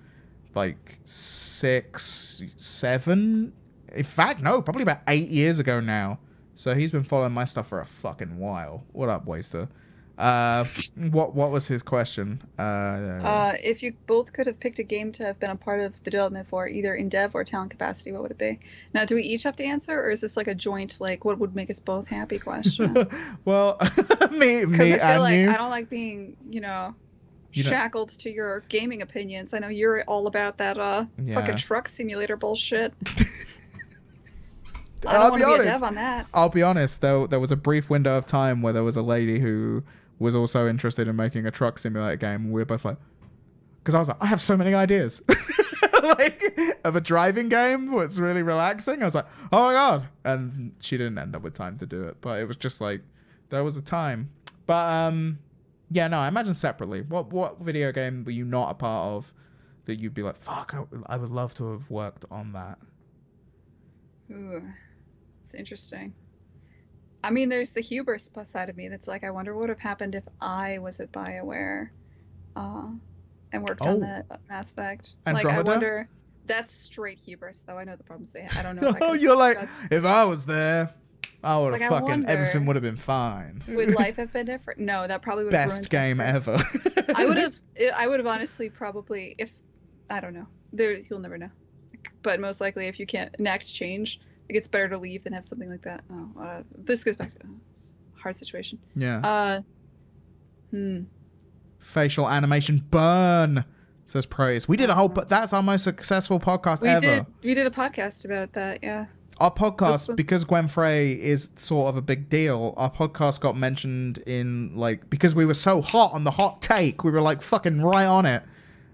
A: like 6, 7, in fact, no, probably about 8 years ago now. So he's been following my stuff for a fucking while. What up, Waster? What was his question?
B: If you both could have picked a game to have been a part of the development for, either in dev or talent capacity, what would it be? Now, do we each have to answer, or is this like a joint, like, what would make us both happy question?
A: Well, me and
B: you.
A: I
B: don't like being, shackled to your gaming opinions. I know you're all about that fucking truck simulator bullshit. I don't want to be a dev on that.
A: I'll be honest, though, there was a brief window of time where there was a lady who was also interested in making a truck simulator game. We were both like, because I was like, I have so many ideas. Like, of a driving game that's really relaxing. I was like, oh my God. And she didn't end up with time to do it. But it was just like, there was a time. But, yeah, no, I imagine separately. What video game were you not a part of that you'd be like, fuck, I would love to have worked on that?
B: Ooh. It's interesting. I mean, there's the hubris side of me that's like, I wonder what would have happened if I was at BioWare and worked on that Mass Effect.
A: Andromeda?
B: Like, I wonder. That's straight hubris, though. I know the problems they have. I don't know.
A: Oh, you're like, if I was there, I would have everything would have been fine.
B: Would life have been different? No, that probably would have
A: best game ever.
B: I would have honestly probably, if, I don't know. You'll never know. But most likely, if you can't enact change, Like it's better to leave than have something like that. This goes back to it's a hard situation.
A: Yeah. Facial animation burn, says Praise. We did a whole, but that's our most successful podcast ever.
B: We did a podcast about that, yeah.
A: Our podcast, because Gwen Frey is sort of a big deal, our podcast got mentioned in, like, because we were so hot on the hot take, we were, like, fucking right on it.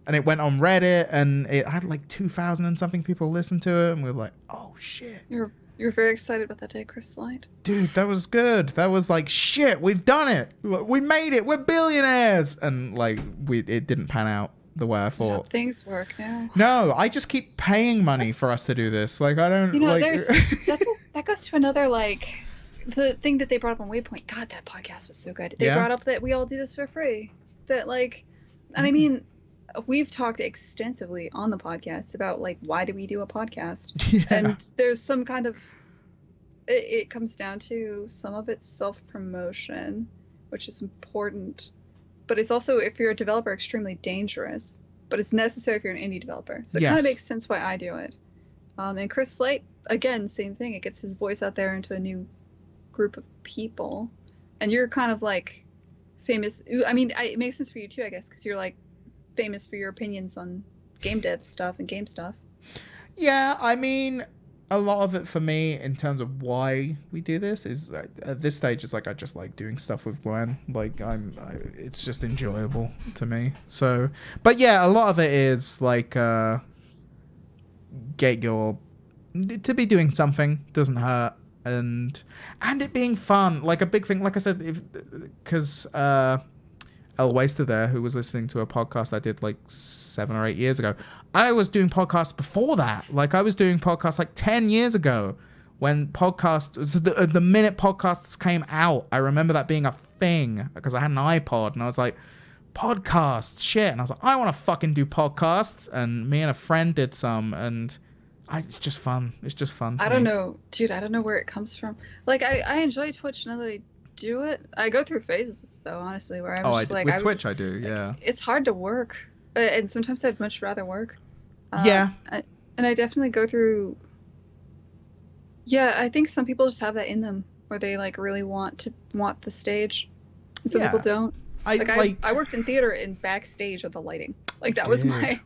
A: And it went on Reddit, and it had, like, 2,000 and something people listen to it, and we were like, oh, shit.
B: You're very excited about that day, Chris Light.
A: Dude, that was good. That was like, shit, we've done it. We made it. We're billionaires. And, like, it didn't pan out the way I thought.
B: How things work now.
A: No, I just keep paying money for us to do this. Like, I don't, like...
B: that goes to another, like, the thing that they brought up on Waypoint. God, that podcast was so good. They brought up that we all do this for free. That, like, and I mean, we've talked extensively on the podcast about, like, why do we do a podcast? Yeah. And there's some kind of, it comes down to some of it's self-promotion, which is important. But it's also, if you're a developer, extremely dangerous. But it's necessary if you're an indie developer. So it kind of makes sense why I do it. And Chris Slate, again, same thing. It gets his voice out there into a new group of people. And you're kind of like famous. I mean, it makes sense for you too, I guess, because you're like famous for your opinions on game dev stuff and game stuff. Yeah,
A: I mean, a lot of it for me in terms of why we do this is at this stage it's like I just like doing stuff with Gwen. Like it's just enjoyable to me. So, but yeah, a lot of it is like get your to be doing something doesn't hurt, and it being fun. Like a big thing, like I said, because El Waster there, who was listening to a podcast I did like 7 or 8 years ago. I was doing podcasts before that. Like I was doing podcasts like 10 years ago when podcasts, the minute podcasts came out, I remember that being a thing because I had an iPod and I was like, podcasts, shit. And I was like, I want to fucking do podcasts. And me and a friend did some, and it's just fun. It's just fun.
B: I don't know, dude. I don't know where it comes from. Like I enjoy Twitch now that I do it. I go through phases though, honestly, where I'm just like,
A: with Twitch I do, yeah.
B: It's hard to work, and sometimes I'd much rather work.
A: Yeah.
B: And I definitely go through. Yeah, I think some people just have that in them, where they like really want the stage, and some people don't. I worked in theater and backstage with the lighting. Like that was my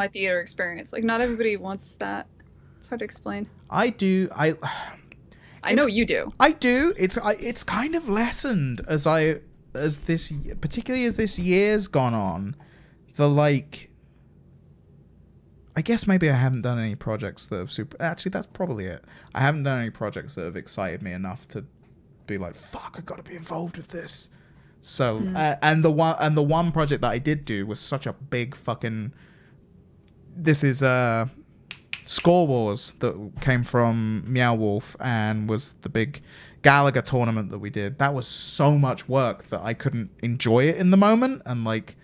B: theater experience. Like not everybody wants that. It's hard to explain.
A: I do.
B: I know you do.
A: I do. It's kind of lessened particularly as this year's gone on. I guess maybe I haven't done any projects that have actually that's probably it. I haven't done any projects that have excited me enough to be like, fuck, I gotta be involved with this. So and the one project that I did do was such a big fucking. This is Score Wars that came from Meow Wolf and was the big Gallagher tournament that we did. That was so much work that I couldn't enjoy it in the moment, and like.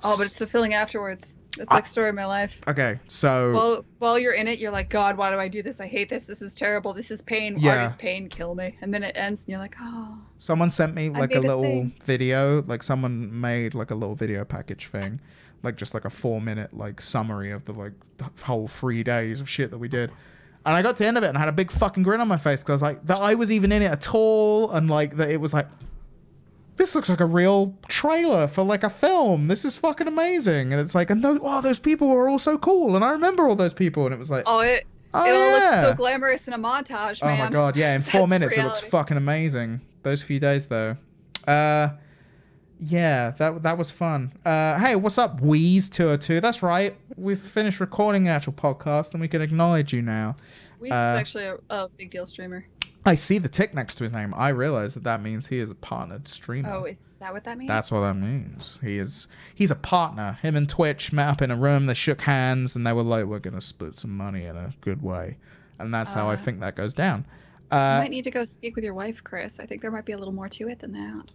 B: Oh, but it's fulfilling afterwards. It's like story of my life.
A: Okay, so
B: while you're in it, you're like, God, why do I do this? I hate this. This is terrible. This is pain. Why does pain kill me? And then it ends, and you're like, oh.
A: Someone sent me like a little video. Like someone made like a little video package thing, like just like a 4-minute like summary of the whole 3 days of shit that we did. And I got to the end of it and I had a big fucking grin on my face because like that I was even in it at all, and like that it was like. This looks like a real trailer for like a film. This is fucking amazing. And it's like, and those people were all so cool. And I remember all those people. And it was like,
B: it all looks so glamorous in a montage, man.
A: Oh my God. Yeah. In 4 minutes, reality. It looks fucking amazing. Those few days though. Yeah, that was fun. Hey, what's up, Wheeze202? That's right. We've finished recording the actual podcast and we can acknowledge you now.
B: Wheeze is actually a big deal streamer.
A: I see the tick next to his name. I realize that means he is a partnered streamer.
B: Oh, is that what that means?
A: That's what that means. He's a partner. Him and Twitch met up in a room. They shook hands and they were like, "We're gonna split some money in a good way," and that's how I think that goes down.
B: You might need to go speak with your wife, Chris. I think there might be a little more to it than that.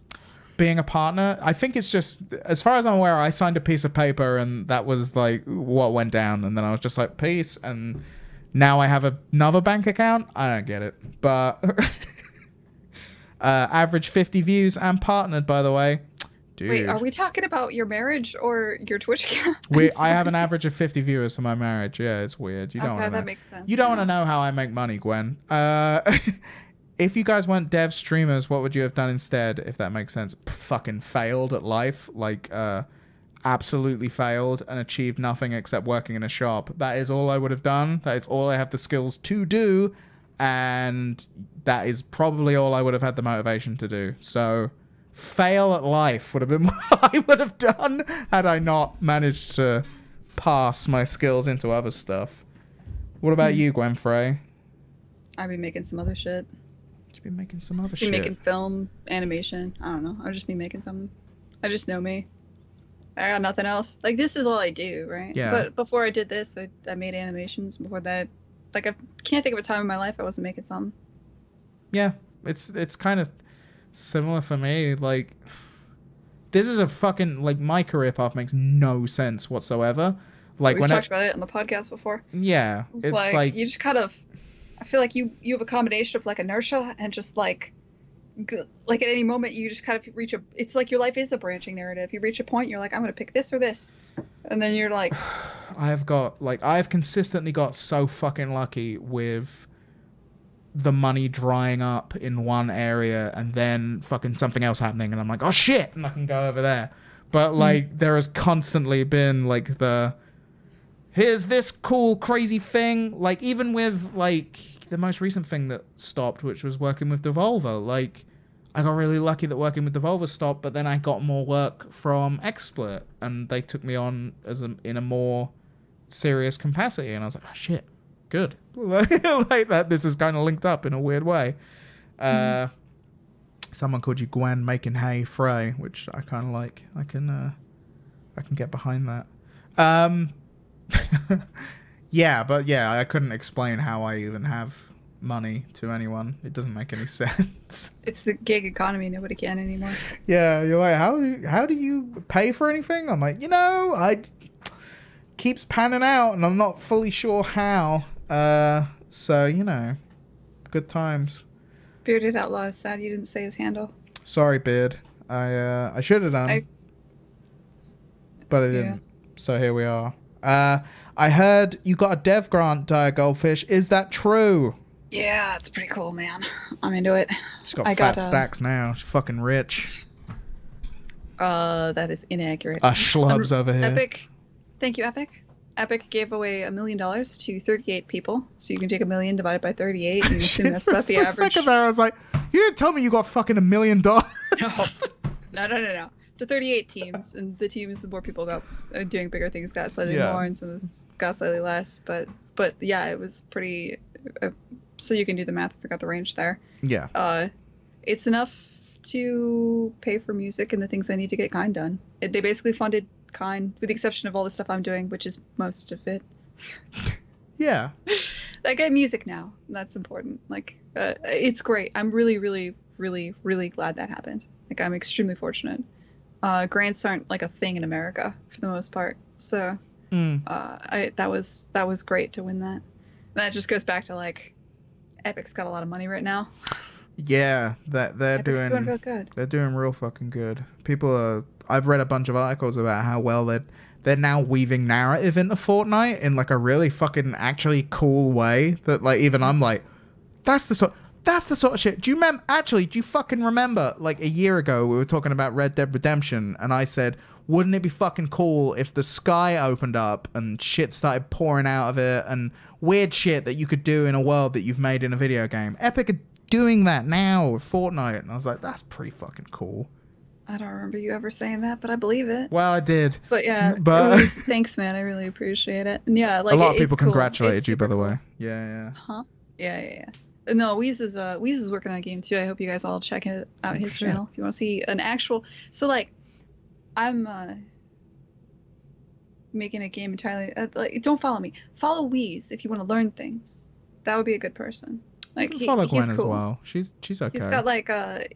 A: Being a partner, I think it's just, as far as I'm aware, I signed a piece of paper and that was like what went down, and then I was just like, peace, and. Now I have another bank account. I don't get it, but average 50 views and partnered, by the way. dude.
B: Wait, are we talking about your marriage or your Twitch account?
A: I have an average of 50 viewers for my marriage. Yeah, it's weird. You don't
B: okay,
A: want to know.
B: that makes sense.
A: You don't want to know how I make money, Gwen. If you guys weren't dev streamers, what would you have done instead, if that makes sense? Fucking failed at life. Like, absolutely failed and achieved nothing except working in a shop. That is all I would have done. That is all I have the skills to do. And that is probably all I would have had the motivation to do. So, fail at life would have been what I would have done had I not managed to pass my skills into other stuff. What about you, Gwen Frey?
B: I'd be making some other shit.
A: You'd be making some other shit.
B: Making film, animation. I don't know. I'd just be making something. I just know me. I got nothing else. Like, this is all I do, right?
A: Yeah.
B: But before I did this, I made animations. Before that, like, I can't think of a time in my life I wasn't making something.
A: Yeah, it's kind of similar for me. Like, this is a fucking, like, my career path makes no sense whatsoever. Like,
B: we talked about it on the podcast before.
A: Yeah,
B: it's like you just kind of, I feel like you have a combination of like inertia and just like at any moment you just kind of reach it's like your life is a branching narrative. You reach a point, you're like, I'm gonna pick this or this, and then you're like,
A: I've consistently got so fucking lucky with the money drying up in one area and then fucking something else happening, and I'm like, oh shit, and I can go over there. But like, there has constantly been like here's this cool crazy thing. Like, even with like the most recent thing that stopped, which was working with Devolver. Like, I got really lucky that working with Devolver stopped, but then I got more work from XSplit, and they took me on in a more serious capacity, and I was like, oh shit, good. Like that, this is kind of linked up in a weird way. Someone called you Gwen making hay Frey, which I kind of like. I can get behind that. Yeah, but yeah, I couldn't explain how I even have money to anyone. It doesn't make any sense.
B: It's the gig economy. Nobody can anymore.
A: Yeah, you're like, how do you pay for anything? I'm like, I keeps panning out, and I'm not fully sure how. So good times.
B: Bearded Outlaw is sad you didn't say his handle.
A: Sorry, Beard. I should have done, but I didn't. Yeah. So here we are. I heard you got a dev grant, Dire Goldfish. Is that true?
B: Yeah, it's pretty cool, man. I'm into it.
A: She's got fat stacks now. She's fucking rich.
B: That is inaccurate.
A: Schlubs over here.
B: Epic. Thank you, Epic. Epic gave away $1 million to 38 people. So you can take 1 million divided by 38 and assume that's about the average. For a second
A: there, I was like, you didn't tell me you got fucking $1 million.
B: No. To 38 teams, and the teams, the more people got doing bigger things got slightly more, and some got slightly less. But yeah, it was pretty. So you can do the math. I forgot the range there.
A: Yeah.
B: It's enough to pay for music and the things I need to get Kind done. They basically funded Kind, with the exception of all the stuff I'm doing, which is most of it.
A: Yeah.
B: I get music now. And that's important. Like, it's great. I'm really, really, really, really glad that happened. Like, I'm extremely fortunate. Grants aren't like a thing in America for the most part, so that was great to win that. And that just goes back to like, Epic's got a lot of money right now.
A: Yeah, they're doing
B: real good.
A: They're doing real fucking good. People are. I've read a bunch of articles about how well they're now weaving narrative into Fortnite in like a really fucking actually cool way that like even I'm like, that's the sort of shit. Do you fucking remember, like, a year ago, we were talking about Red Dead Redemption, and I said, wouldn't it be fucking cool if the sky opened up and shit started pouring out of it, and weird shit that you could do in a world that you've made in a video game? Epic are doing that now with Fortnite, and I was like, that's pretty fucking cool.
B: I don't remember you ever saying that, but I believe it.
A: Well, I did.
B: But yeah, thanks, man. I really appreciate it. And yeah, like,
A: a lot of people congratulated
B: you,
A: by the way. Yeah.
B: Huh? Yeah. No, Weez is working on a game too. I hope you guys all check out his channel if you want to see an actual. So like, I'm making a game entirely. Like, don't follow me. Follow Weez if you want to learn things. That would be a good person. Like,
A: follow Gwen
B: he's cool.
A: as well. She's okay.
B: He's got like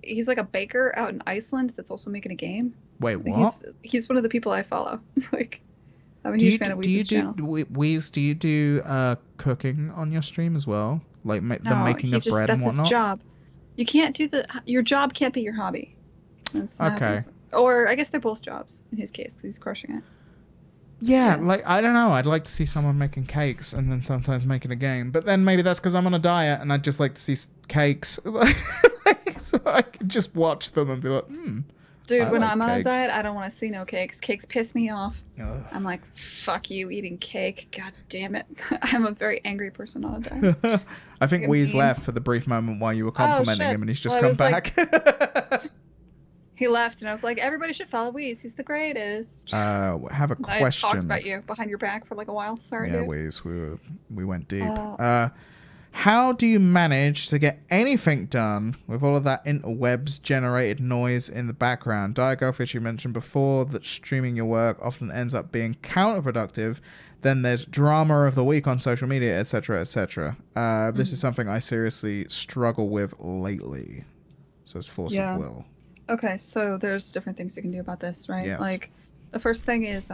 B: he's like a baker out in Iceland that's also making a game.
A: Wait, what?
B: He's one of the people I follow. Like, I'm a huge fan of Weez's channel.
A: Weez, do you do cooking on your stream as well? Like the making of bread and whatnot?
B: That's his job. You can't do your job can't be your hobby. That's
A: okay.
B: Or I guess they're both jobs in his case, because he's crushing it.
A: Yeah, like, I don't know. I'd like to see someone making cakes and then sometimes making a game. But then maybe that's because I'm on a diet and I'd just like to see cakes. So I could just watch them and be like,
B: Dude, when I'm on a diet, I don't want to see no cakes. Cakes piss me off.
A: Ugh.
B: I'm like, fuck you eating cake. God damn it. I'm a very angry person on a diet.
A: I think Wee's left for the brief moment while you were complimenting him and he's just come back.
B: Like, he left and I was like, everybody should follow Weez. He's the greatest.
A: Have a question.
B: I talked about you behind your back for like a while. Sorry,
A: yeah,
B: dude.
A: Weez, we went deep. How do you manage to get anything done with all of that interwebs generated noise in the background? Diagofish, you mentioned before that streaming your work often ends up being counterproductive. Then there's drama of the week on social media, etc., etc. This is something I seriously struggle with lately. Says Force of Will.
B: Okay, so there's different things you can do about this, right?
A: Yes.
B: Like, the first thing is,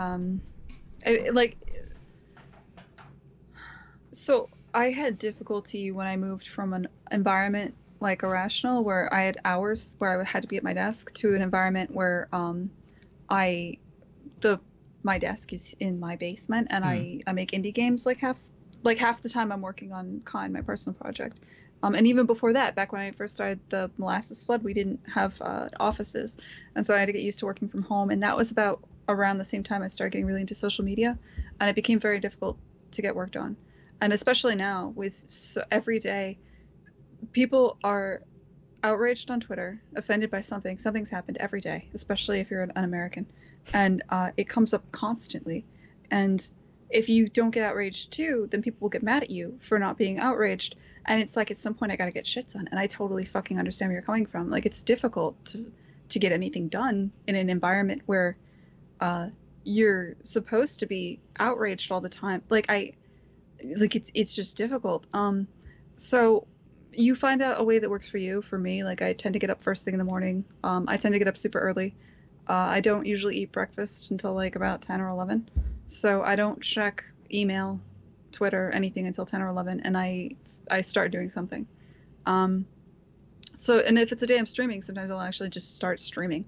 B: so I had difficulty when I moved from an environment like Irrational, where I had hours where I had to be at my desk, to an environment where my desk is in my basement, and I make indie games like half the time I'm working on Kind, my personal project. And even before that, back when I first started the Molasses Flood, we didn't have offices, and so I had to get used to working from home. And that was about around the same time I started getting really into social media, and it became very difficult to get work done. And especially now, with every day, people are outraged on Twitter, offended by something. Something's happened every day, especially if you're an American. And it comes up constantly. And if you don't get outraged too, then people will get mad at you for not being outraged. And it's like, at some point, I got to get shit done. And I totally fucking understand where you're coming from. Like, it's difficult to get anything done in an environment where you're supposed to be outraged all the time. It's just difficult. So you find out a way that works for you. For me, like, I tend to get up first thing in the morning. I tend to get up super early. I don't usually eat breakfast until like about 10 or 11. So I don't check email, Twitter, anything until 10 or 11, and I start doing something. And if it's a day I'm streaming, sometimes I'll actually just start streaming.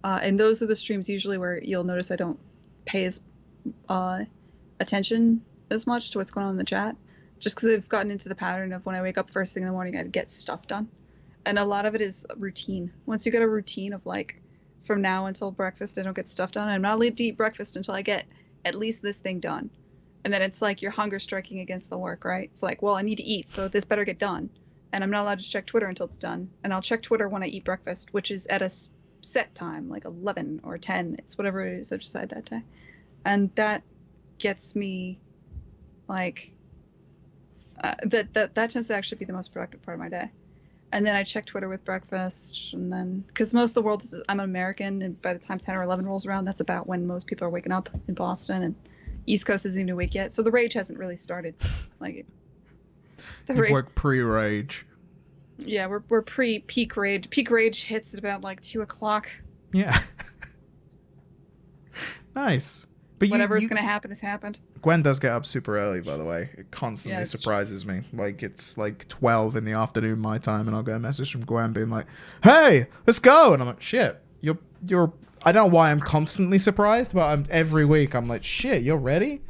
B: And those are the streams usually where you'll notice I don't pay as attention as much to what's going on in the chat, just because I've gotten into the pattern of when I wake up first thing in the morning, I'd get stuff done. And a lot of it is routine. Once you get a routine of like, from now until breakfast, I don't get stuff done. I'm not allowed to eat breakfast until I get at least this thing done. And then it's like your hunger striking against the work, right? It's like, well, I need to eat, so this better get done. And I'm not allowed to check Twitter until it's done. And I'll check Twitter when I eat breakfast, which is at a set time, like 11 or 10. It's whatever it is I decide that day. And that gets me, like, that tends to actually be the most productive part of my day. And then I check Twitter with breakfast, and then, because most of the world is, I'm an American, and by the time 10 or 11 rolls around, that's about when most people are waking up in Boston, and East Coast isn't even awake yet. So the rage hasn't really started. Like,
A: You've worked pre-rage.
B: Yeah, we're pre-peak rage. Peak rage hits at about like 2 o'clock.
A: Yeah. Nice. But
B: whatever's going to happen has happened.
A: Gwen does get up super early, by the way. It constantly surprises me. Like, it's like 12 in the afternoon my time, and I'll get a message from Gwen being like, hey, let's go. And I'm like, shit, you're I don't know why I'm constantly surprised, but every week I'm like, shit, you're ready?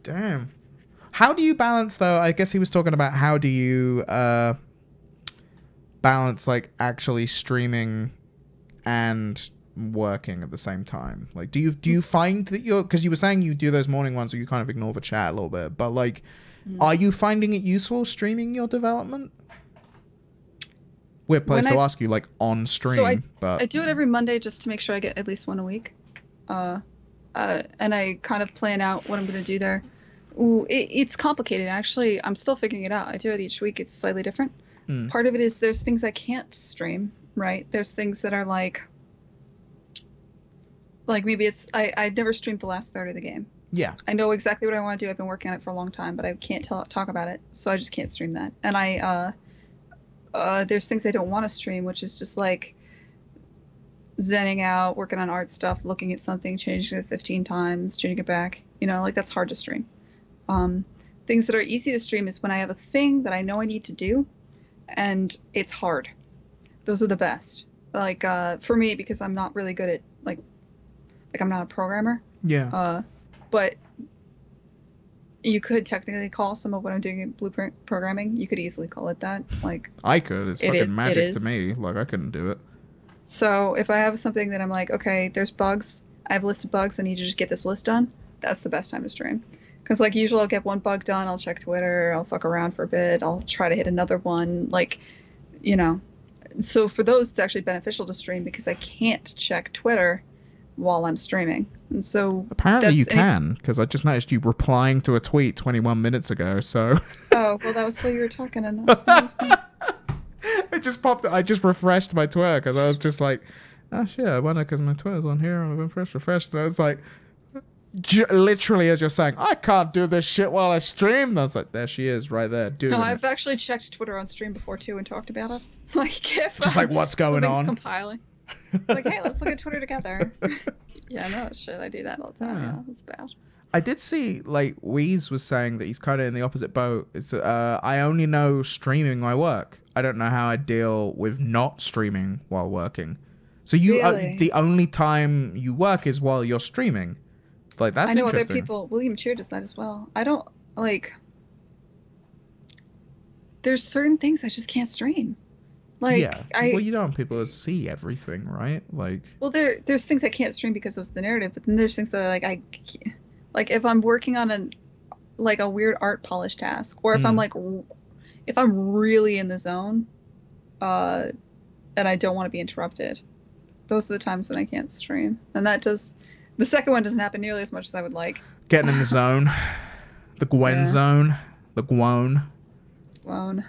A: Damn. How do you balance, though? I guess he was talking about how do you balance, like, actually streaming and working at the same time. Like, do you find that because you were saying you do those morning ones where you kind of ignore the chat a little bit, but like, are you finding it useful streaming your development? Weird place to ask you, like, on stream.
B: So I do it every Monday just to make sure I get at least one a week. And I kind of plan out what I'm going to do there. Ooh, it's complicated, actually. I'm still figuring it out. I do it each week. It's slightly different. Part of it is there's things I can't stream, right? There's things that are like maybe it's I've never streamed the last third of the game.
A: Yeah.
B: I know exactly what I want to do. I've been working on it for a long time, but I can't talk about it, so I just can't stream that. And there's things I don't want to stream, which is just like zenning out, working on art stuff, looking at something, changing it 15 times, changing it back. You know, like, that's hard to stream. Things that are easy to stream is when I have a thing that I know I need to do, and it's hard. Those are the best. Like for me, because I'm not really good at like I'm not a programmer.
A: Yeah.
B: But you could technically call some of what I'm doing in blueprint programming. You could easily call it that. Like
A: I could. It's
B: it
A: fucking
B: is. It
A: magic to
B: is.
A: me. Like, I couldn't do it.
B: So if I have something that I'm like, okay, there's bugs. I have a list of bugs. I need to just get this list done. That's the best time to stream. Because like usually I'll get one bug done. I'll check Twitter. I'll fuck around for a bit. I'll try to hit another one. Like, you know. So for those, it's actually beneficial to stream because I can't check Twitter while I'm streaming. And so
A: apparently you can, because I just noticed you replying to a tweet 21 minutes ago. So.
B: Oh well, that was while you were talking, and that's
A: it just popped. I just refreshed my Twitter because I was just like, oh shit, I wonder because my Twitter's on here. I've refreshed, and I was like, literally as you're saying, I can't do this shit while I stream. And I was like, there she is, right there, doing it.
B: No, I've actually checked Twitter on stream before too and talked about it. Like if
A: just like what's going on.
B: Compiling. It's like, hey, let's look at Twitter together. Yeah, no shit, I do that all the time. Yeah, that's bad.
A: I did see, like, Wheeze was saying that he's kind of in the opposite boat. It's I only know streaming my work. I don't know how I deal with not streaming while working. So you
B: really?
A: The only time you work is while you're streaming. Like, that's interesting. I know
B: other people. William Cheer does that as well. I don't like. There's certain things I just can't stream. Like,
A: yeah. Well, you don't want people to see everything, right? Like.
B: Well, there's things I can't stream because of the narrative, but then there's things that like if I'm working on a weird art polish task, or if I'm if I'm really in the zone, and I don't want to be interrupted, those are the times when I can't stream. And the second one doesn't happen nearly as much as I would like. Getting
A: in the zone, the Gwen zone, the Gwone.
B: Gwone.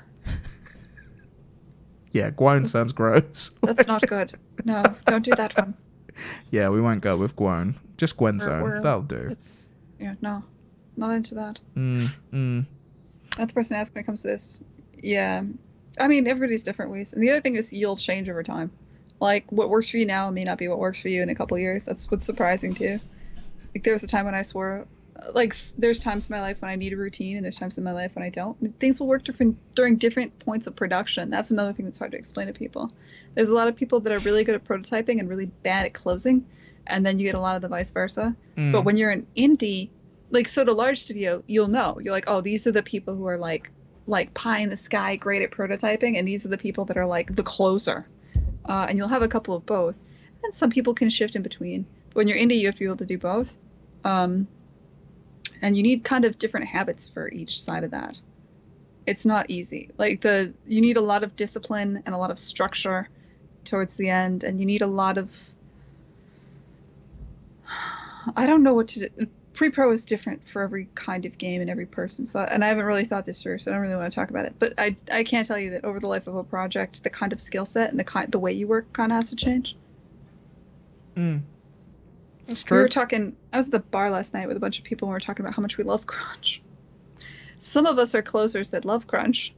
A: Yeah, Gwone sounds gross.
B: That's not good. No, don't do that one.
A: Yeah, we won't go with Gwone. Just Gwen zone. That'll do.
B: No, not into that. Not the person to ask when it comes to this. Yeah. I mean, everybody's different ways. And the other thing is you'll change over time. Like, what works for you now may not be what works for you in a couple of years. That's what's surprising, too. Like, there was a time when I swore... Like, there's times in my life when I need a routine, and there's times in my life when I don't. Things will work different during different points of production. That's another thing that's hard to explain to people. There's a lot of people that are really good at prototyping and really bad at closing, and then you get a lot of the vice versa. But when you're an indie... Like, so to large studio, you'll know. You're like, oh, these are the people who are, like pie in the sky, great at prototyping, and these are the people that are, like, the closer. And you'll have a couple of both. And some people can shift in between. But when you're indie, you have to be able to do both. And you need kind of different habits for each side of that. It's not easy. Like, you need a lot of discipline and a lot of structure towards the end, and you need a lot of... I don't know what to do. Pre-pro is different for every kind of game and every person. So, and I haven't really thought this through, so I don't really want to talk about it. But I can tell you that over the life of a project, the kind of skill set and the way you work kind of has to change.
A: That's true.
B: We were talking. I was at the bar last night with a bunch of people, and we were talking about how much we love crunch. Some of us are closers that love crunch.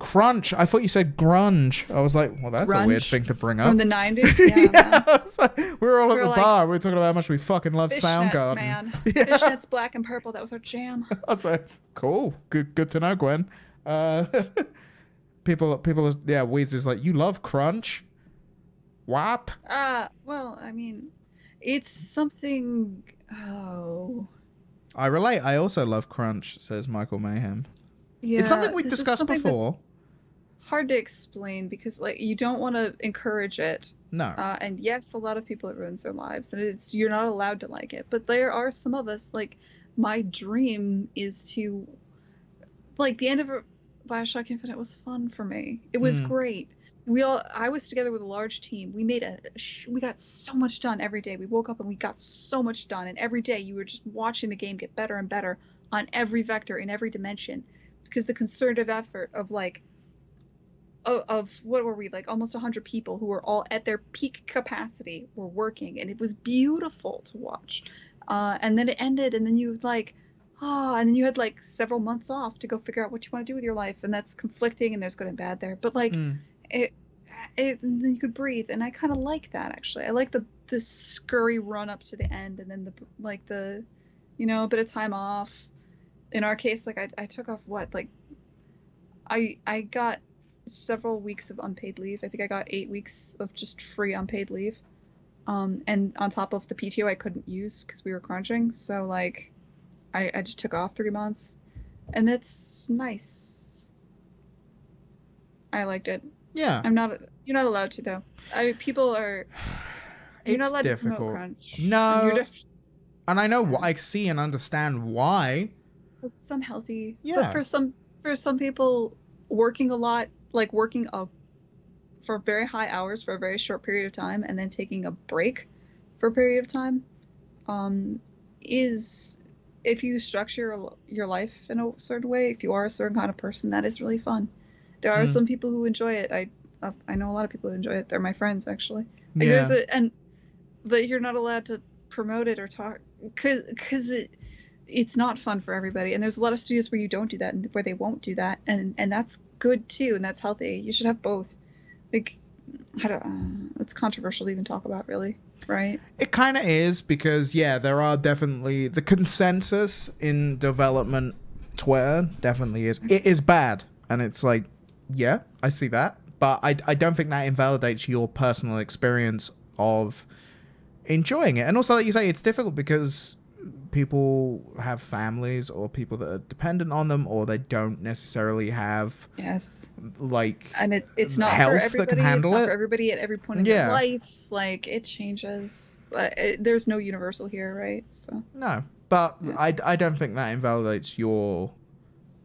A: Crunch. I thought you said grunge. I was like, well, that's a weird thing to bring up.
B: From the 90s? Yeah.
A: I was like, we were all at the bar. We were talking about how much we fucking love Soundgarden.
B: Man. Yeah. Fishnets, black and purple. That was our jam.
A: I was like, cool. Good to know, Gwen. People, yeah, Weeds is like, you love crunch? What?
B: Well, I mean, it's something... Oh...
A: I relate. I also love crunch, says Michael Mayhem.
B: Yeah,
A: it's something we've discussed before.
B: Hard to explain because, like, you don't want to encourage it.
A: No.
B: And yes, a lot of people it ruins their lives, and you're not allowed to like it. But there are some of us, like, my dream is to, like, the end of Bioshock Infinite was fun for me. It was great. I was together with a large team. We got so much done every day. We woke up and we got so much done, and every day you were just watching the game get better and better on every vector in every dimension. Because the concerted effort of what were we, like almost 100 people who were all at their peak capacity were working, and it was beautiful to watch. And then it ended, and then you and then you had like several months off to go figure out what you want to do with your life, and that's conflicting, and there's good and bad there. But like and then you could breathe, and I kind of like that actually. I like the scurry run up to the end, and then the a bit of time off. In our case, like I took off I got several weeks of unpaid leave. I think I got 8 weeks of just free unpaid leave. And on top of the PTO I couldn't use because we were crunching. So like, I just took off 3 months, and it's nice. I liked it.
A: Yeah.
B: You're not allowed to though. People are. You're not allowed to promote crunch.
A: No. And I know I see and understand why.
B: Because it's unhealthy.
A: Yeah.
B: But for some people, working a lot, like working for very high hours for a very short period of time, and then taking a break for a period of time, is, if you structure your life in a certain way, if you are a certain kind of person, that is really fun. There are some people who enjoy it. I know a lot of people who enjoy it. They're my friends, actually. Like, but you're not allowed to promote it or talk because it's not fun for everybody. And there's a lot of studios where you don't do that and where they won't do that, and that's good too, and that's healthy. You should have both. Like, I don't. It's controversial to even talk about, really, right?
A: It kind of is, because there are definitely the consensus in development. Twitter definitely is. It is bad, and it's like, yeah, I see that, but I don't think that invalidates your personal experience of enjoying it. And also, like you say, it's difficult because people have families or people that are dependent on them, or they don't necessarily have like,
B: and it's not
A: health
B: for everybody.
A: that can handle
B: it's not
A: it
B: for everybody at every point in their life. Like, it changes. There's no universal here, right? So
A: no, but I don't think that invalidates your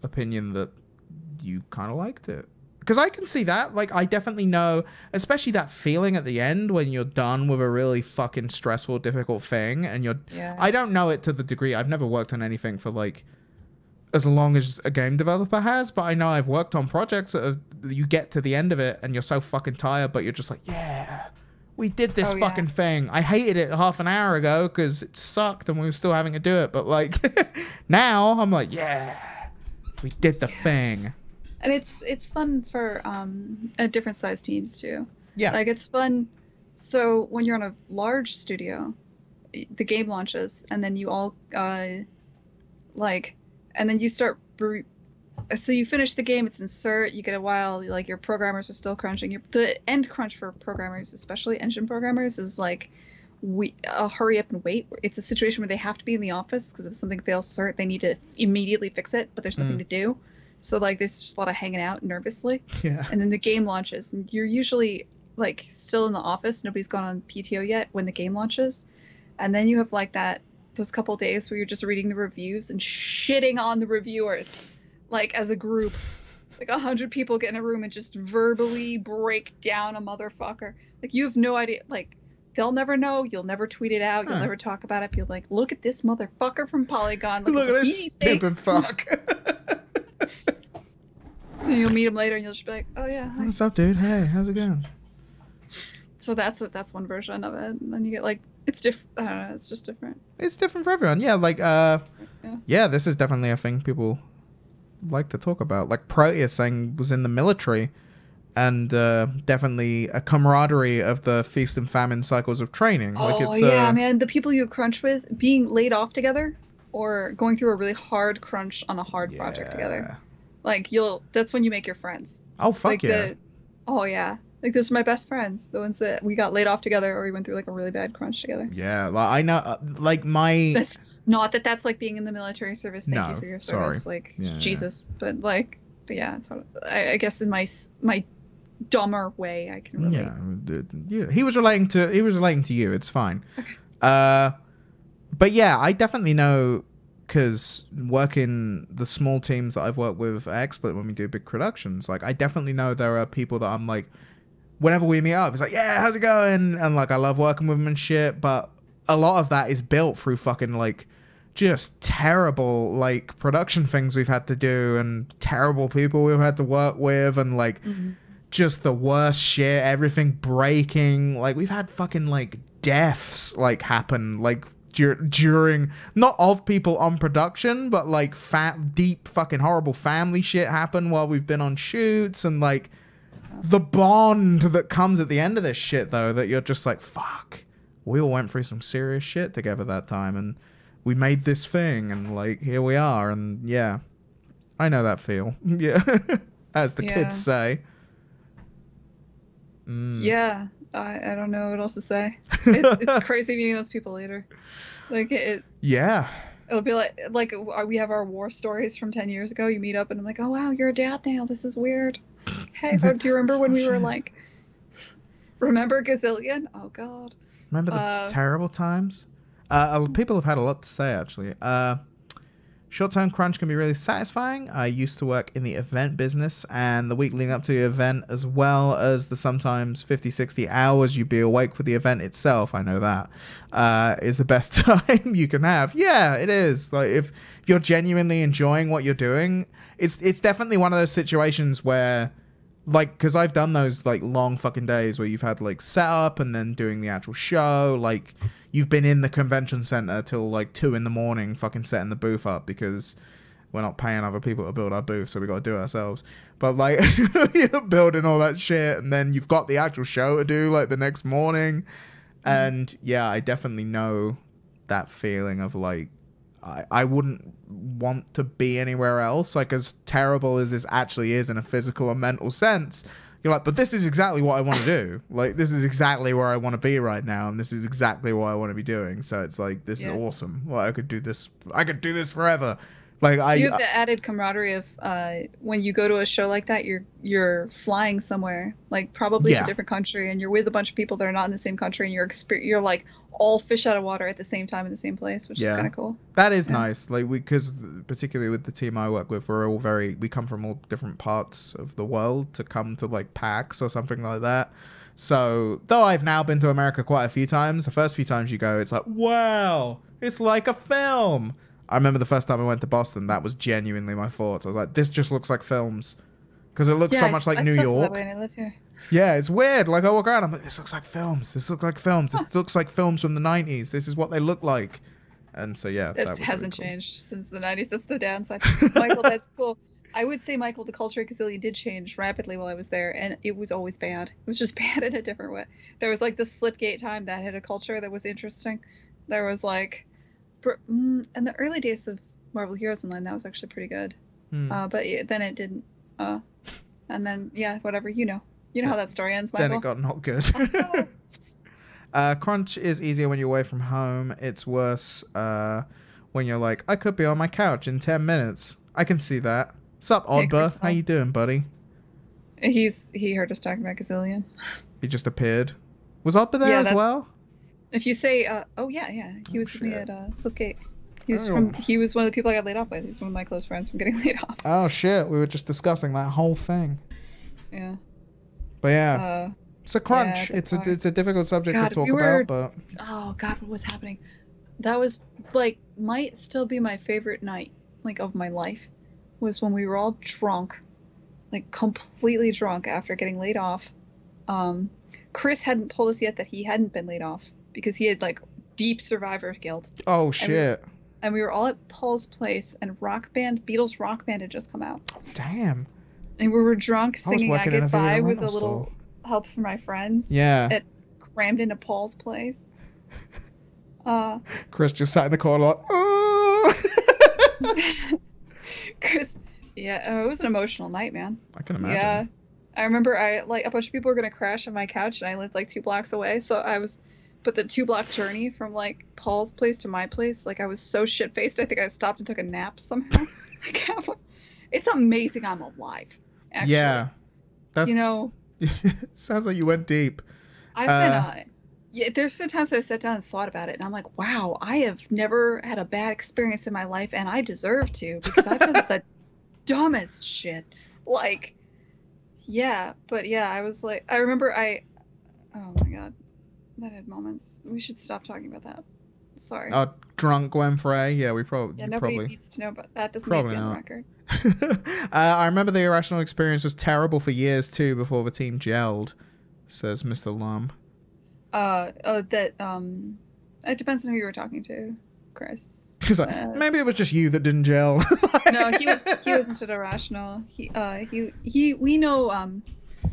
A: opinion that you kind of liked it. Because I can see that. Like, I definitely know, especially that feeling at the end when you're done with a really fucking stressful, difficult thing, and you're...
B: Yeah.
A: I don't know it to the degree. I've never worked on anything for, like, as long as a game developer has, but I know I've worked on projects that you get to the end of it, and you're so fucking tired, but you're just like, yeah, we did this fucking thing. I hated it half an hour ago because it sucked and we were still having to do it, but, like, now I'm like, yeah, we did the thing.
B: And it's fun for different size teams too.
A: Yeah.
B: Like, it's fun. So when you're on a large studio, the game launches, and then you all and then you start. So you finish the game. It's insert. You get a while. Like, your programmers are still crunching. The end crunch for programmers, especially engine programmers, is like, hurry up and wait. It's a situation where they have to be in the office because if something fails cert, they need to immediately fix it, but there's nothing to do. So, like, there's just a lot of hanging out nervously.
A: Yeah.
B: And then the game launches, and you're usually, like, still in the office. Nobody's gone on PTO yet when the game launches. And then you have, like, those couple days where you're just reading the reviews and shitting on the reviewers, like, as a group. Like, 100 people get in a room and just verbally break down a motherfucker. Like, you have no idea. Like, they'll never know. You'll never tweet it out. You'll never talk about it. You'll like, look at this motherfucker from Polygon.
A: Look at this stupid fuck.
B: And you'll meet him later, and you'll just be like, "Oh yeah, hi.
A: What's up, dude? Hey, how's it going?"
B: So that's one version of it, and then you get like, it's different. I don't know, it's just different.
A: It's different for everyone. Yeah, like this is definitely a thing people like to talk about. Like Proteus saying was in the military, and definitely a camaraderie of the feast and famine cycles of training.
B: Oh,
A: like it's,
B: yeah, man, the people you crunch with, being laid off together, or going through a really hard crunch on a hard project together. Like, that's when you make your friends.
A: Oh, fuck
B: like
A: yeah.
B: Oh, yeah. Like, those are my best friends. The ones that we got laid off together, or we went through, like, a really bad crunch together.
A: Yeah, like, I know, like, my...
B: That's not that's like being in the military service. Thank you for your service.
A: Sorry.
B: Like, Jesus. Yeah. But yeah, it's I guess in my dumber way, I can relate.
A: Yeah, he was relating to you. It's fine. Okay. But yeah, I definitely know... Because working the small teams that I've worked with at XSplit when we do big productions, like, I definitely know there are people that I'm like, whenever we meet up, it's like, yeah, how's it going? And like, I love working with them and shit. But a lot of that is built through fucking like just terrible like production things we've had to do and terrible people we've had to work with and like just the worst shit, everything breaking. Like, we've had fucking like deaths like happen like during, not of people on production, but like deep fucking horrible family shit happen while we've been on shoots. And like the bond that comes at the end of this shit, though, that you're just like, fuck, we all went through some serious shit together that time and we made this thing and like here we are. And yeah, I know that feel. Yeah. As the kids say.
B: Yeah, I don't know what else to say. It's crazy meeting those people later. Like
A: Yeah.
B: it'll be like we have our war stories from 10 years ago. You meet up and I'm like, oh wow, you're a dad now. This is weird. Hey, do you remember when we were like, remember Gazillion? Oh God.
A: Remember the terrible times? People have had a lot to say, actually. Short-term crunch can be really satisfying. I used to work in the event business, and the week leading up to the event, as well as the sometimes 50, 60 hours you'd be awake for the event itself, I know that, is the best time you can have. Yeah, it is. Like, if you're genuinely enjoying what you're doing, it's definitely one of those situations where, like, because I've done those, like, long fucking days where you've had, like, setup and then doing the actual show, like... You've been in the convention center till like 2 a.m. fucking setting the booth up because we're not paying other people to build our booth, so we got to do it ourselves. But like, you're building all that shit, and then you've got the actual show to do like the next morning. And yeah, I definitely know that feeling of like, I wouldn't want to be anywhere else. Like, as terrible as this actually is in a physical or mental sense, you're like, but this is exactly what I want to do. Like, this is exactly where I want to be right now, and this is exactly what I want to be doing. So it's like, this is awesome. Well, I could do this forever. Like,
B: you have the added camaraderie of when you go to a show like that, you're flying somewhere, like probably to a different country, and you're with a bunch of people that are not in the same country, and you're like all fish out of water at the same time in the same place, which is kind of cool.
A: That is nice. Like, because particularly with the team I work with, we come from all different parts of the world to come to like PAX or something like that. So though I've now been to America quite a few times, the first few times you go, it's like, wow, it's like a film. I remember the first time I went to Boston, that was genuinely my thoughts. I was like, this just looks like films. Because it looks so much like New York. That way and I live here. Yeah, it's weird. Like, I walk around, I'm like, this looks like films. This looks like films. This looks like films from the 90s. This is what they look like. And so, yeah.
B: It hasn't changed since the 90s. That's the downside. Michael, that's cool. I would say, Michael, the culture at Gazillion did change rapidly while I was there, and it was always bad. It was just bad in a different way. There was, like, the Slipgate time that had a culture that was interesting. There was, like... in the early days of Marvel Heroes Online, that was actually pretty good. But then it didn't. And then, whatever, you know how that story ends, Michael.
A: Then it got not good. Crunch is easier when you're away from home. It's worse when you're like, I could be on my couch in 10 minutes. I can see that. Sup, Oddba? How you doing, buddy?
B: He heard us talking about Gazillion.
A: He just appeared. Was Oddba there as well?
B: If you say, he was with me at Slipgate. He was one of the people I got laid off with. He's one of my close friends from getting laid off.
A: Oh shit, we were just discussing that whole thing.
B: Yeah.
A: But yeah, it's a crunch. It's a difficult subject to talk about, but...
B: Oh god, what was happening? That was, like, might still be my favorite night, like, of my life, was when we were all drunk, like, completely drunk after getting laid off. Chris hadn't told us yet that he hadn't been laid off, because he had, like, deep survivor guilt.
A: Oh, shit.
B: And we were all at Paul's place, and Beatles Rock Band had just come out.
A: Damn.
B: And we were drunk singing I Get By with a little help from my friends.
A: Yeah.
B: It crammed into Paul's place.
A: Chris just sat in the corner like, oh!
B: Chris, it was an emotional night, man.
A: I can imagine.
B: Yeah. I remember a bunch of people were going to crash on my couch, and I lived, like, 2 blocks away, so but the 2-block journey from, like, Paul's place to my place, like, I was so shit-faced, I think I stopped and took a nap somehow. It's amazing I'm alive, actually.
A: Yeah. That's... Sounds like you went deep.
B: I've been on it. Yeah, there's been times I sat down and thought about it, and I'm like, wow, I have never had a bad experience in my life, and I deserve to, because I've done the dumbest shit. Like, yeah, but yeah, I was like, I remember oh my god. That had moments. We should stop talking about that. Sorry.
A: Oh, drunk Gwen Frey? Yeah, we probably...
B: Yeah, nobody needs to know about that. Doesn't need to be on the record.
A: I remember the Irrational experience was terrible for years, too, before the team gelled, says Mr. Lum.
B: It depends on who you were talking to, Chris.
A: Maybe it was just you that didn't gel.
B: No, he wasn't at Irrational. We know...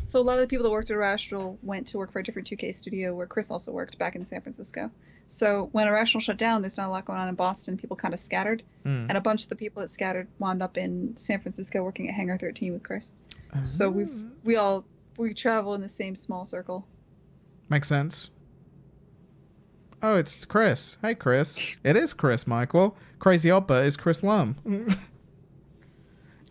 B: So a lot of the people that worked at Irrational went to work for a different 2K studio where Chris also worked back in San Francisco. So when Irrational shut down, there's not a lot going on in Boston. People kind of scattered. And a bunch of the people that scattered wound up in San Francisco working at Hangar 13 with Chris. So we all we travel in the same small circle.
A: Makes sense. Oh, it's Chris. Hey, Chris. It is Chris, Michael. Crazy Oppa is Chris Lum.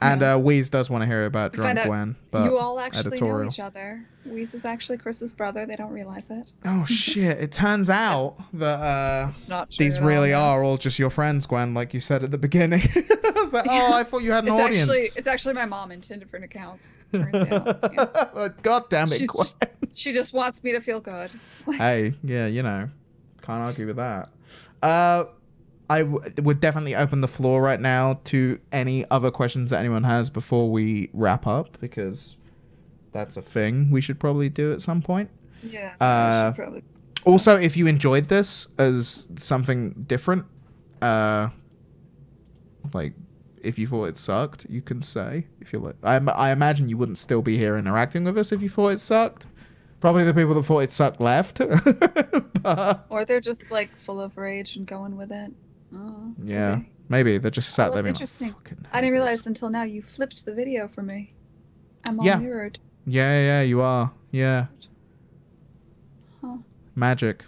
A: And Wheeze does want to hear about Drunk Gwen. But
B: you all actually
A: editorial.
B: know each other. Wheeze is actually Chris's brother. They don't realize it.
A: Oh, shit. It turns out that
B: it's not true
A: these really are all just your friends, Gwen, like you said at the beginning. I was like, oh, I thought you had an audience.
B: It's actually my mom in 10 different accounts. Turns out. Yeah.
A: God damn it, Gwen.
B: She just wants me to feel good.
A: Hey, yeah, you know. Can't argue with that. I would definitely open the floor right now to any other questions that anyone has before we wrap up, because that's a thing we should probably do at some point.
B: Yeah, we should probably.
A: Also, if you enjoyed this as something different, like if you thought it sucked, you can say. If you're like, I imagine you wouldn't still be here interacting with us if you thought it sucked. Probably the people that thought it sucked left.
B: Or they're just like full of rage and going with it. Oh,
A: yeah, maybe they're just sat there.
B: That's interesting. I didn't realize until now you flipped the video for me. I'm all mirrored.
A: Yeah, you are. Yeah.
B: Huh.
A: Magic.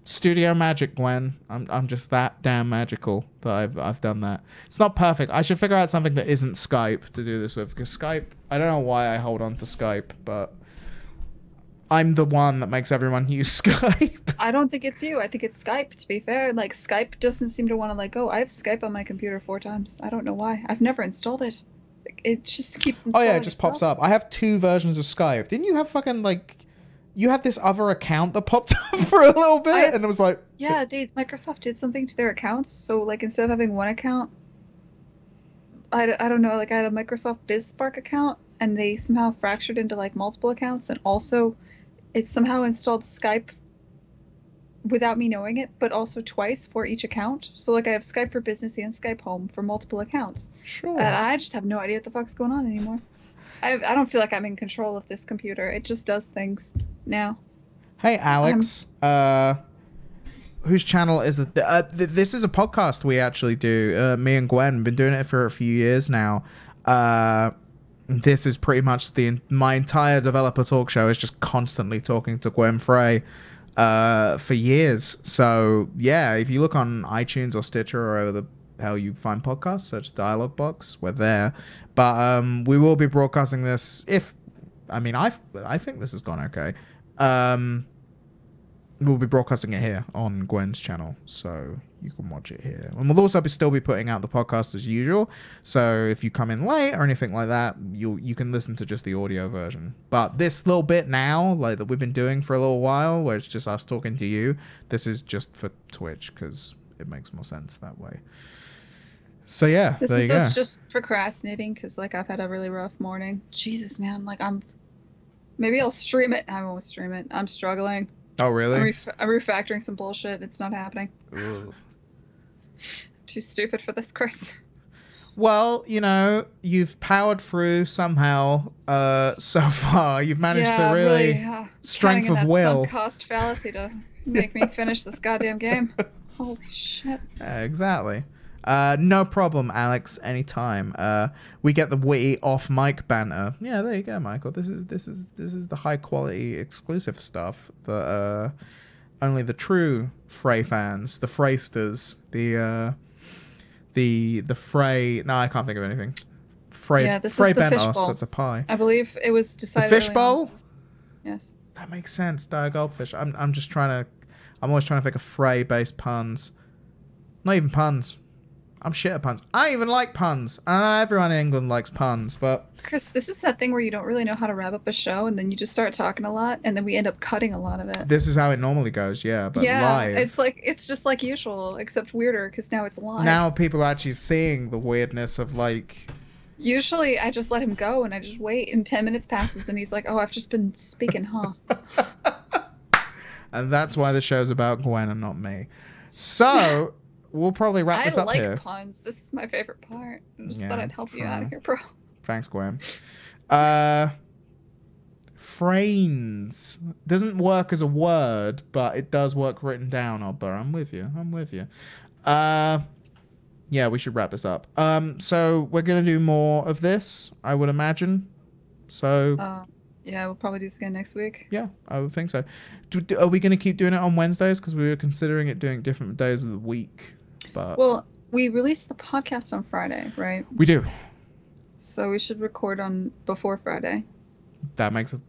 A: Studio magic, Gwen. I'm just that damn magical that I've done that. It's not perfect. I should figure out something that isn't Skype to do this with, because Skype, I don't know why I hold on to Skype, but I'm the one that makes everyone use Skype.
B: I don't think it's you. I think it's Skype, to be fair. Like, Skype doesn't seem to want to let go. I have Skype on my computer 4 times. I don't know why. I've never installed it. It just keeps installing.
A: Oh, yeah, it just pops up. I have 2 versions of Skype. Didn't you have fucking, like... You had this other account that popped up for a little bit, and it was like...
B: Yeah, Microsoft did something to their accounts. So, like, instead of having one account... I don't know, like, I had a Microsoft BizSpark account, and they somehow fractured into, like, multiple accounts, and also... It somehow installed Skype without me knowing it, but also twice for each account. So, like, I have Skype for Business and Skype Home for multiple accounts.
A: Sure.
B: And I just have no idea what the fuck's going on anymore. I don't feel like I'm in control of this computer. It just does things now.
A: Hey, Alex. Whose channel is it? This is a podcast we actually do. Me and Gwen have been doing it for a few years now. This is pretty much my entire developer talk show is just constantly talking to Gwen Frey for years. So yeah, if you look on iTunes or Stitcher or wherever the hell you find podcasts, search Dialog Box. We're there. But we will be broadcasting this I think this has gone okay. We'll be broadcasting it here on Gwen's channel, so you can watch it here. And we'll also still be putting out the podcast as usual. So if you come in late or anything like that, you can listen to just the audio version. But this little bit now, like that we've been doing for a little while, where it's just us talking to you, this is just for Twitch because it makes more sense that way. So yeah,
B: this
A: there
B: is
A: you go.
B: Just procrastinating because like I've had a really rough morning. Jesus, man, like maybe I'll stream it. I won't stream it. I'm struggling.
A: Oh, really?
B: I'm refactoring some bullshit. It's not happening.
A: Ooh.
B: Too stupid for this, Chris.
A: Well, you know, you've powered through somehow so far. You've managed to really strength of will.
B: Sunk cost fallacy to make me finish this goddamn game. Holy shit.
A: Exactly. No problem, Alex. Anytime. We get the witty off mic banter. Yeah, there you go, Michael. This is the high quality exclusive stuff that only the true Frey fans, the Freysters, the Frey. No, I can't think of anything. Frey.
B: Yeah, this
A: Frey
B: is the
A: Bentos.
B: fishbowl.
A: That's a pie.
B: I believe it was decided.
A: The fishbowl.
B: Yes.
A: That makes sense. Dire goldfish. I'm always trying to think of Frey-based puns. Not even puns. I'm shit at puns. I don't even like puns. I know everyone in England likes puns, but...
B: Chris, this is that thing where you don't really know how to wrap up a show, and then you just start talking a lot, and then we end up cutting a lot of it.
A: This is how it normally goes, yeah, but live.
B: It's just like usual, except weirder, because now it's live.
A: Now people are actually seeing the weirdness of, like...
B: Usually, I just let him go, and I just wait, and 10 minutes passes, and he's like, oh, I've just been speaking, huh?
A: And that's why the show's about Gwen and not me. So... We'll probably wrap this up here.
B: I like puns. This is my favorite part. I just thought I'd help you out of here, bro.
A: Thanks, Gwen. Frames doesn't work as a word, but it does work written down, Obber. I'm with you. Yeah, we should wrap this up. So we're going to do more of this, I would imagine. So
B: Yeah, we'll probably do this again next week.
A: Yeah, I would think so. Are we going to keep doing it on Wednesdays? Because we were considering it doing different days of the week. But
B: Well, we release the podcast on Friday, right?
A: we do.
B: So we should record on before Friday.
A: That makes a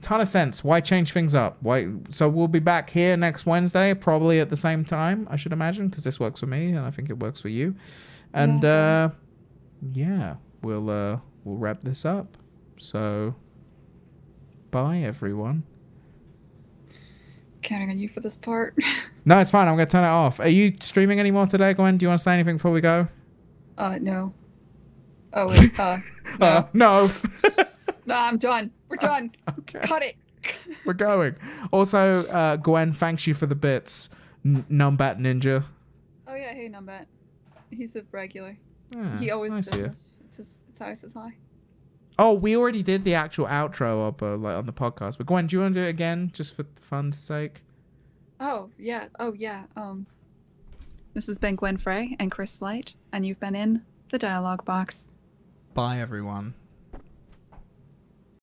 A: ton of sense. Why change things up? Why? So we'll be back here next Wednesday, probably at the same time, I should imagine, because this works for me and I think it works for you. And yeah, we'll wrap this up. So bye, everyone.
B: Counting on you for this part.
A: No, it's fine. I'm gonna turn it off. Are you streaming anymore today, Gwen? Do you want to say anything before we go?
B: No. Oh wait. No.
A: No.
B: No, I'm done. We're done.
A: Okay.
B: Cut it.
A: We're going. Also, Gwen, thanks you for the bits. Numbat Ninja.
B: Oh yeah, hey Numbat. He's a regular.
A: Yeah,
B: He always
A: nice
B: says this. It's always says hi.
A: Oh, we already did the actual outro up like on the podcast. But Gwen, do you want to do it again, just for fun's sake?
B: Oh yeah. This has been Gwen Frey and Chris Light, and you've been in the Dialog Box.
A: Bye, everyone.